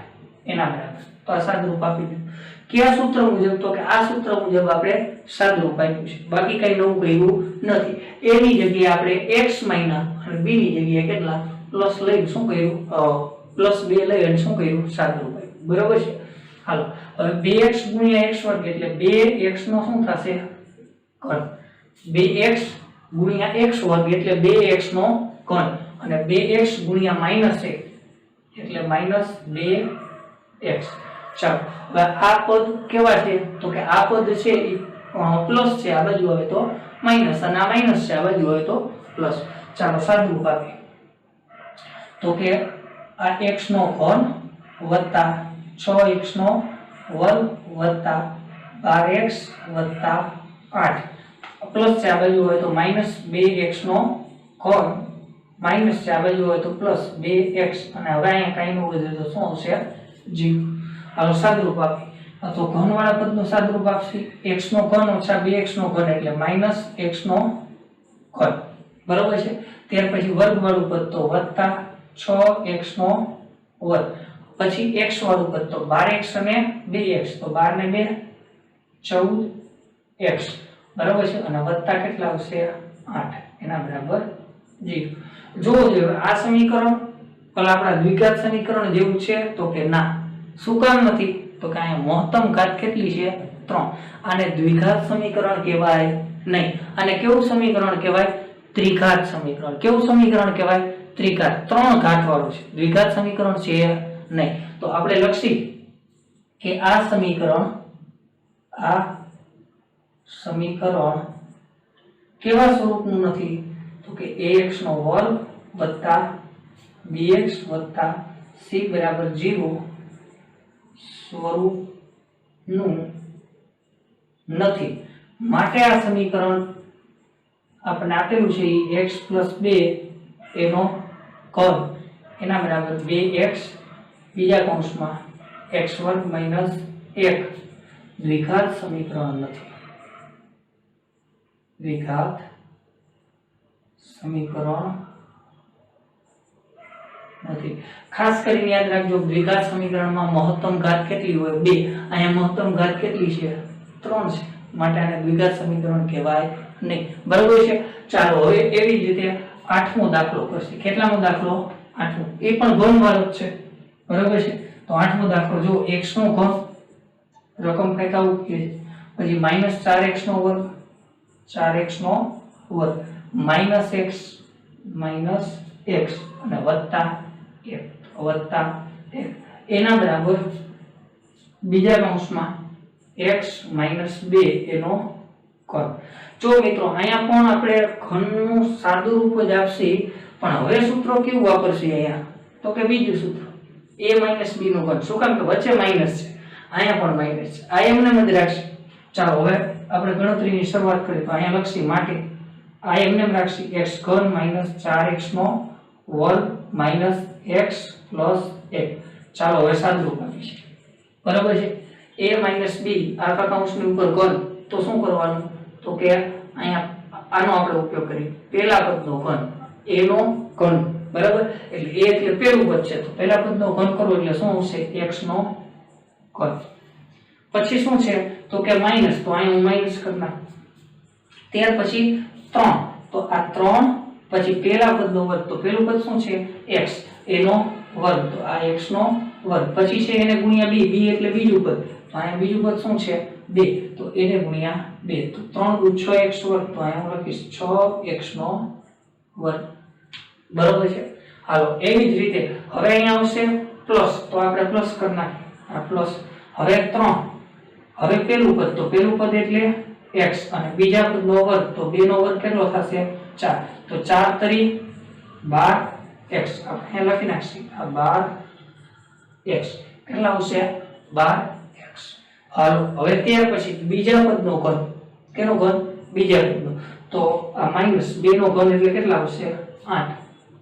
એના બરાબર. તો આ સાદુરૂપ આપી દીધું. કયા સૂત્ર મુજબ? તો કે આ સૂત્ર મુજબ આપણે સાદુરૂપ આપ્યું છે, બાકી કઈ નવું કહ્યું નથી. a ની જગ્યાએ આપણે x માઈનસ અને b ની જગ્યાએ કેટલા પ્લસ લઈ શું કર્યું +2 લઈ અને શું કર્યું સાદુરૂપ આપ્યું. બરાબર છે. હાલો હવે 2x ગુણ્યા x વર્ગ એટલે 2x નો શું થશે ઘન, 2x ગુણ્યા x વર્ગ એટલે 2x નો ઘન અને 2x ગુણ્યા -1 એટલે -2x. ચાલો હવે આ પદ કેવા છે તો કે આ પદ છે પ્લસ છે, આ બાજુ આવે તો માઈનસ અને આ માઈનસ છે, આ બાજુ આવે તો પ્લસ. ચાલો સાદુરૂપ આપીએ તો કે આ x નો ઘન વત્તા 6x નો વર્ગ વત્તા 12x વત્તા 8 પ્લસ છે, આ બાજુ હોય તો -2x નો ઘન માઈનસ છે, આ બાજુ હોય તો +2x અને હવે અહીંયા કાંઈ ન વધે તો શું આવશે 0. હાલો સાદુરૂપ આપીએ તો ઘનવાળા પદનું સાદુરૂપ આપશે x નો ઘન ઓછા 2x નો ઘન એટલે -x નો ઘન. બરાબર છે. ત્યાર પછી વર્ગવાળું પદ તો વત્તા 6x નો વર્ગ, પછી x વાળું પદ તો 12x અને 2x, તો 12 ને 2 14x. બરાબર છે. અને વત્તા કેટલા આવશે 8 એના બરાબર 0. જોવો જોઈએ આ સમીકરણ પેલા આપણા દ્વિઘાત સમીકરણ જેવું છે તો કે ના. શું કામ નથી તો કે અહીંયા મહત્તમ ઘાત કેટલી છે 3. આને દ્વિઘાત સમીકરણ કહેવાય નહીં. આને કેવું સમીકરણ કહેવાય? ત્રિઘાત સમીકરણ. કેવું સમીકરણ કહેવાય? ત્રિઘાત. 3 ઘાત વાળું છે, દ્વિઘાત સમીકરણ છે નહીં. તો આપણે લખી કે આ સમીકરણ કેવા સ્વરૂપનું નથી તો કે ax નો વર્ગ વત્તા bx વત્તા c બરાબર 0 સ્વરૂપનું નથી. માટે આ સમીકરણ આપણે આપેલું છે x + 2 એનો ઘન એના બરાબર 2x બીજા કૌંસમાં x² - 1 દ્વિઘાત સમીકરણ નથી. દ્વિઘાત સમીકરણ નથી. ખાસ કરીને યાદ રાખજો દ્વિઘાત સમીકરણમાં મહત્તમ ઘાત કેટલી હોય 2. અહીંયા મહત્તમ ઘાત કેટલી છે 3 છે, માટે આને દ્વિઘાત સમીકરણ કહેવાય નહીં. બરાબર છે. ચાલો હવે એવી જ રીતે 8મો દાખલો કરશે. કેટલામો દાખલો 8મો, એ પણ ઘનવાળો જ છે. બરાબર છે. તો 8મો દાખલો જો x નો ઘન રકમ કઈક આવું કે પછી -4x નો વર્ગ 4x નો વર્ગ -x અને વત્તા 1 એના બરાબર બીજા કૌંસમાં x - 2 એનો ઘન. જો મિત્રો અહીંયા પણ આપણે ઘનનું સાદું રૂપ જ આપશે, પણ હવે સૂત્ર કેવું વાપરશે અહીંયા તો કે બીજું સૂત્ર a - b નો ઘન. શું કામ કે વચ્ચે માઈનસ છે, અહીંયા પણ માઈનસ છે, આ એમને જ રાખશે. ચાલો હવે આપણે ગણતરીની શરૂઆત કરીએ તો અહીંયા લખશી માટે આ એમને રાખશી x ઘન - 4x નો વર્ગ x + 1. ચાલો હવે સાદુરૂપ આપીશું. બરાબર છે. a - b આખા કૌંસની ઉપર ઘન, તો શું કરવાનું તો કે અહીંયા આનો આપણે ઉપયોગ કરીએ પહેલા પદનો ઘન a નો ઘન. બરાબર, એટલે a એટલે પહેલું પદ છે તો પહેલા પદનો ઘન કરો એટલે શું આવશે x નો ઘન. પછી શું છે તો કે માઈનસ, તો અહીં હું માઈનસ કરી નાખું. ત્યાર પછી 3, તો આ 3 પછી પહેલા પદનો વર્ગ, તો પહેલું પદ શું છે x એનો વર્ગ, તો આ x નો વર્ગ. પછી છે એને ગુણ્યા b, b એટલે બીજું પદ, તો અહીંયા બીજું પદ શું છે 2, તો એને ગુણ્યા 2, તો 3 × 6x વર્ગ, તો અહીંયા હું લખીશ 6x નો વર્ગ. બરાબર છે. હાલો એવી જ રીતે હવે અહીંયા આવશે પ્લસ, તો આપણે પ્લસ કરી નાખીએ આ પ્લસ. હવે 3, હવે પહેલું પદ, તો પહેલું પદ એટલે x અને બીજા પદનો વર્ગ, તો 2 નો વર્ગ કેટલો થશે 4, તો 4 તરી 12x આપણે લખી નાખીએ આ 12x કેટલા આવશે 12x. હાલો હવે ત્યાર પછી બીજા પદનો ઘન, કેનો ઘન બીજા પદનો, તો આ -2 નો ઘન એટલે કેટલા આવશે 8.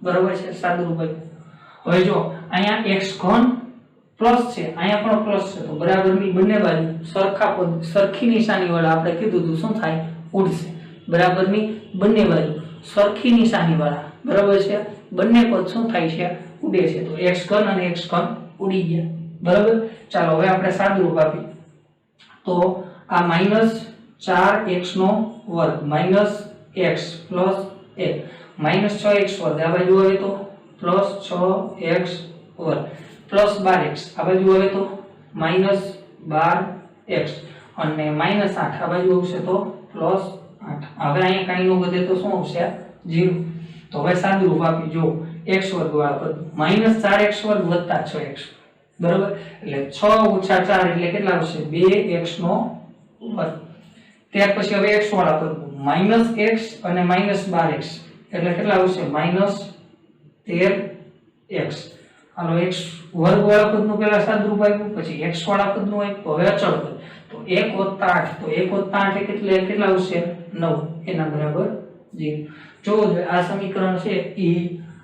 બરાબર છે. સાદુરૂપ. હવે જો અહીંયા x ઘન પ્લસ છે, અહીંયા પણ પ્લસ છે, તો બરાબરની બંને બાજુ સરખા પદ સરખી નિશાની વાળા આપણે કીધું હતું શું થાય ઉડશે. બરાબરની બંને બાજુ સરખી નિશાની વાળા, બરાબર છે, બંને પદ શું થાય છે ઉડે છે. તો x ઘન અને x ઘન ઉડી ગયા. બરાબર. ચાલો હવે આપણે સાદુરૂપ આપીએ તો આ -4x નો વર્ગ x + 1 -6x વર્ગ આ બાજુ આવે તો +6x વર્ગ +12x આ બાજુ આવે તો -12x અને -8 આ બાજુ આવશે તો +8. હવે અહીંયા કાંઈ નો વધે તો શું આવશે 0. તો હવે સાદુરૂપ આપી જો x વર્ગ વાળા પદ -4x વર્ગ + 6x. બરાબર, એટલે 6 - 4 એટલે કેટલા આવશે 2x નો વર્ગ. ત્યાર પછી હવે x વાળા પદ -x અને -12x એટલે કેટલા આવશે -13x. હાલો x વર્ગ વાળા પદનું પહેલા સાદુરૂપ આપ્યું, પછી x વાળા પદનું આપ્યું, હવે અચળ પદ, તો 1 + 8, તો 1 + 8 એટલે કેટલા આવશે 9, એના બરાબર 0. જો આ સમીકરણ છે એ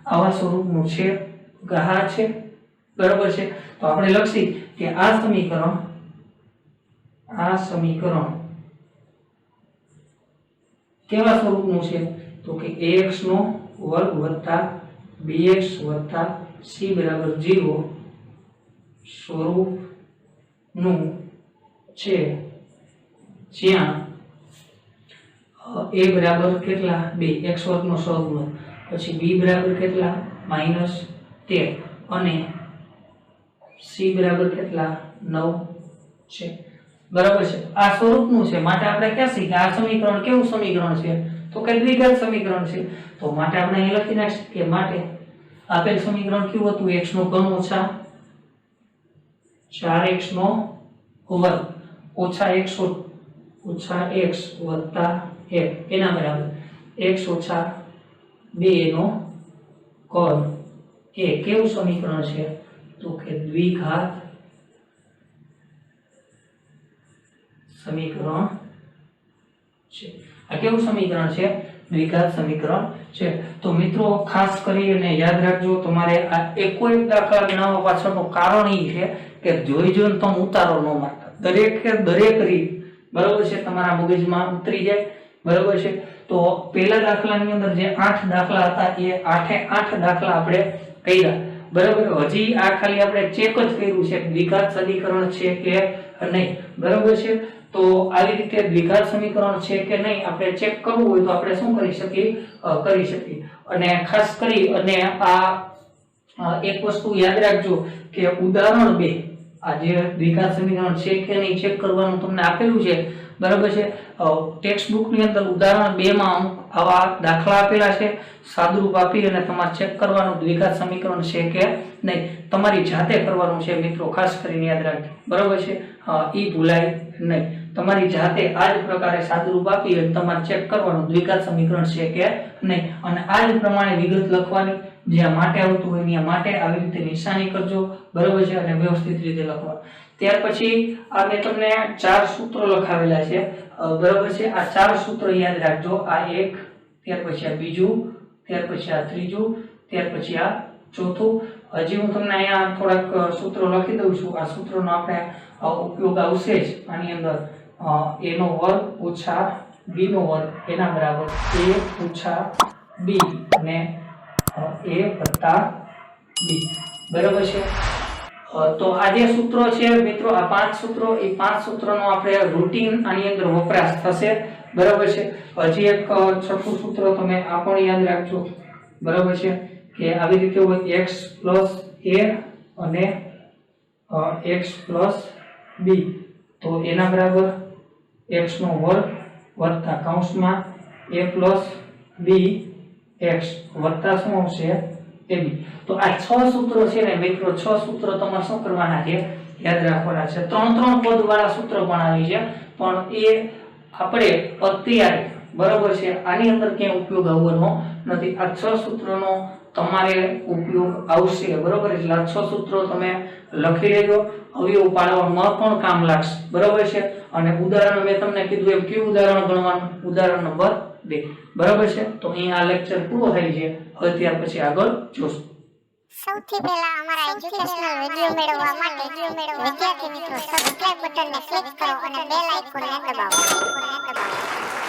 આવા સ્વરૂપનું છે, ગહા છે. બરાબર છે. તો આપણે લખી કે આ સમીકરણ કેવા સ્વરૂપનું છે તો કે ax નો વર્ગ વત્તા bx વત્તા c બરાબર 0 સ્વરૂપનું છે, જ્યાં a બરાબર કેટલા 2 x વર્ગનો સહગુણક, પછી b બરાબર કેટલા -13 અને c બરાબર કેટલા 9 છે. બરાબર છે. આ સ્વરૂપનું છે, માટે આપણે કહેશી કે આ સમીકરણ કેવું સમીકરણ છે તો કે દ્વિઘાત સમીકરણ છે. તો માટે આપણે અહીં લખી નાખીએ કે માટે આપેલ સમીકરણ કેવું હતું x નો ઘન ઓછા 4x નો વર્ગ ઓછા x વત્તા 1 એના બરાબર x ઓછા 2 નો ઘન એ કેવું સમીકરણ છે તો કે દ્વિઘાત સમીકરણ છે. આ કેવું સમીકરણ છે દ્વિઘાત સમીકરણ છે. તો મિત્રો ખાસ કરીને યાદ રાખજો, તમારે આ એકો એક દાખલા ગણાવવા પાછળનું કારણ એ છે કે જોઈ જોઈને તમે ઉતારો ન મારતા, દરેક રીત બરાબર છે તમારા મગજમાં ઉતરી જાય બરોબર છે. તો પહેલા દાખલાની અંદર જે 8 દાખલા હતા એ 8 દાખલા આપણે કર્યા. બરોબર. હજી આ ખાલી આપણે ચેક જ કર્યું છે દ્વિઘાત સમીકરણ છે કે નહીં. બરોબર છે. તો આવી રીતે દ્વિઘાત સમીકરણ છે કે નહીં આપણે ચેક કરવું હોય તો આપણે શું કરી શકીએ. અને ખાસ કરી અને આ એક વસ્તુ યાદ રાખજો કે ઉદાહરણ 2 આ જે દ્વિઘાત સમીકરણ છે કે નહીં ચેક કરવાનું તમને આપેલું છે. બરાબર છે. ટેક્સ્ટ બુક ની અંદર ઉદાહરણ 2 માં આવા દાખલા આપેલા છે. સાદુરૂપ આપી અને તમારે ચેક કરવાનું દ્વિઘાત સમીકરણ છે કે નહીં. તમારી જાતે કરવાનું છે મિત્રો, ખાસ કરીને યાદ રાખજો. બરાબર છે. ઈ ભૂલાય નહીં. તમારી જાતે આ જ પ્રકારે સાદુરૂપ આપી અને તમારે ચેક કરવાનું દ્વિઘાત સમીકરણ છે કે નહીં. અને આ જ પ્રમાણે વિગત લખવાની. જ્યાં માટે આવતું હોય ત્યાં માટે આવી રીતે નિશાની કરજો. બરાબર છે. અને વ્યવસ્થિત રીતે લખવાનું. ત્યાર પછી આ મેં તમને 4 સૂત્રો લખાવેલા છે. બરાબર છે. આ 4 સૂત્રો યાદ રાખજો. આ એક, ત્યાર પછી આ બીજું, ત્યાર પછી આ ત્રીજું, ત્યાર પછી આ ચોથું. હજી હું તમને અહીંયા થોડાક સૂત્રો લખી દઉં છું. આ સૂત્રોનો આપણે ઉપયોગ આવશે જ આની અંદર. a નો વર્ગ ઓછા b નો વર્ગ એના બરાબર a ઓછા b અને a વત્તા b. બરાબર છે. તો આ જે સૂત્રો છે મિત્રો, આ 5 સૂત્રો, એ 5 સૂત્રોનો આપણે રૂટીન આની અંદર વપરાશ થશે. બરાબર છે. હજી એક છઠ્ઠું સૂત્ર તમે આ પણ યાદ રાખજો. બરાબર છે. કે આવી રીતે હોય x + a અને x + b તો એના બરાબર x નો વર્ગ વત્તા કૌંસમાં a + b x વત્તા શું આવશે ab. તો આ 6 સૂત્રો છે ને મિત્રો, 6 સૂત્રો તમારે શું કરવાના છે યાદ રાખવાના છે. 3 પદ વાળા સૂત્ર પણ આવી છે પણ એ આપણે અત્યારે બરાબર છે આની અંદર ક્યાંય ઉપયોગ આવવાનો નથી. આ 6 સૂત્રોનો તમારે ઉપયોગ આવશે. બરાબર. એટલે આ 6 સૂત્રો તમે લખી લેજો. અવયવ પાડવામાં પણ કામ લાગશે. બરાબર છે. અને ઉદાહરણ મેં તમને કીધું એમ કયું ઉદાહરણ ગણવાનું? ઉદાહરણ નંબર 2. બરાબર છે. તો અહીં આ લેક્ચર પૂરો થાય છે. હવે ત્યાર પછી આગળ જોશું. સૌથી પહેલા અમારા એજ્યુકેશનલ વિડિયો મેળવવા માટે વિદ્યાર્થી મિત્રો સબસ્ક્રાઇબ બટનને ક્લિક કરો અને બેલ આઇકોનને દબાવો.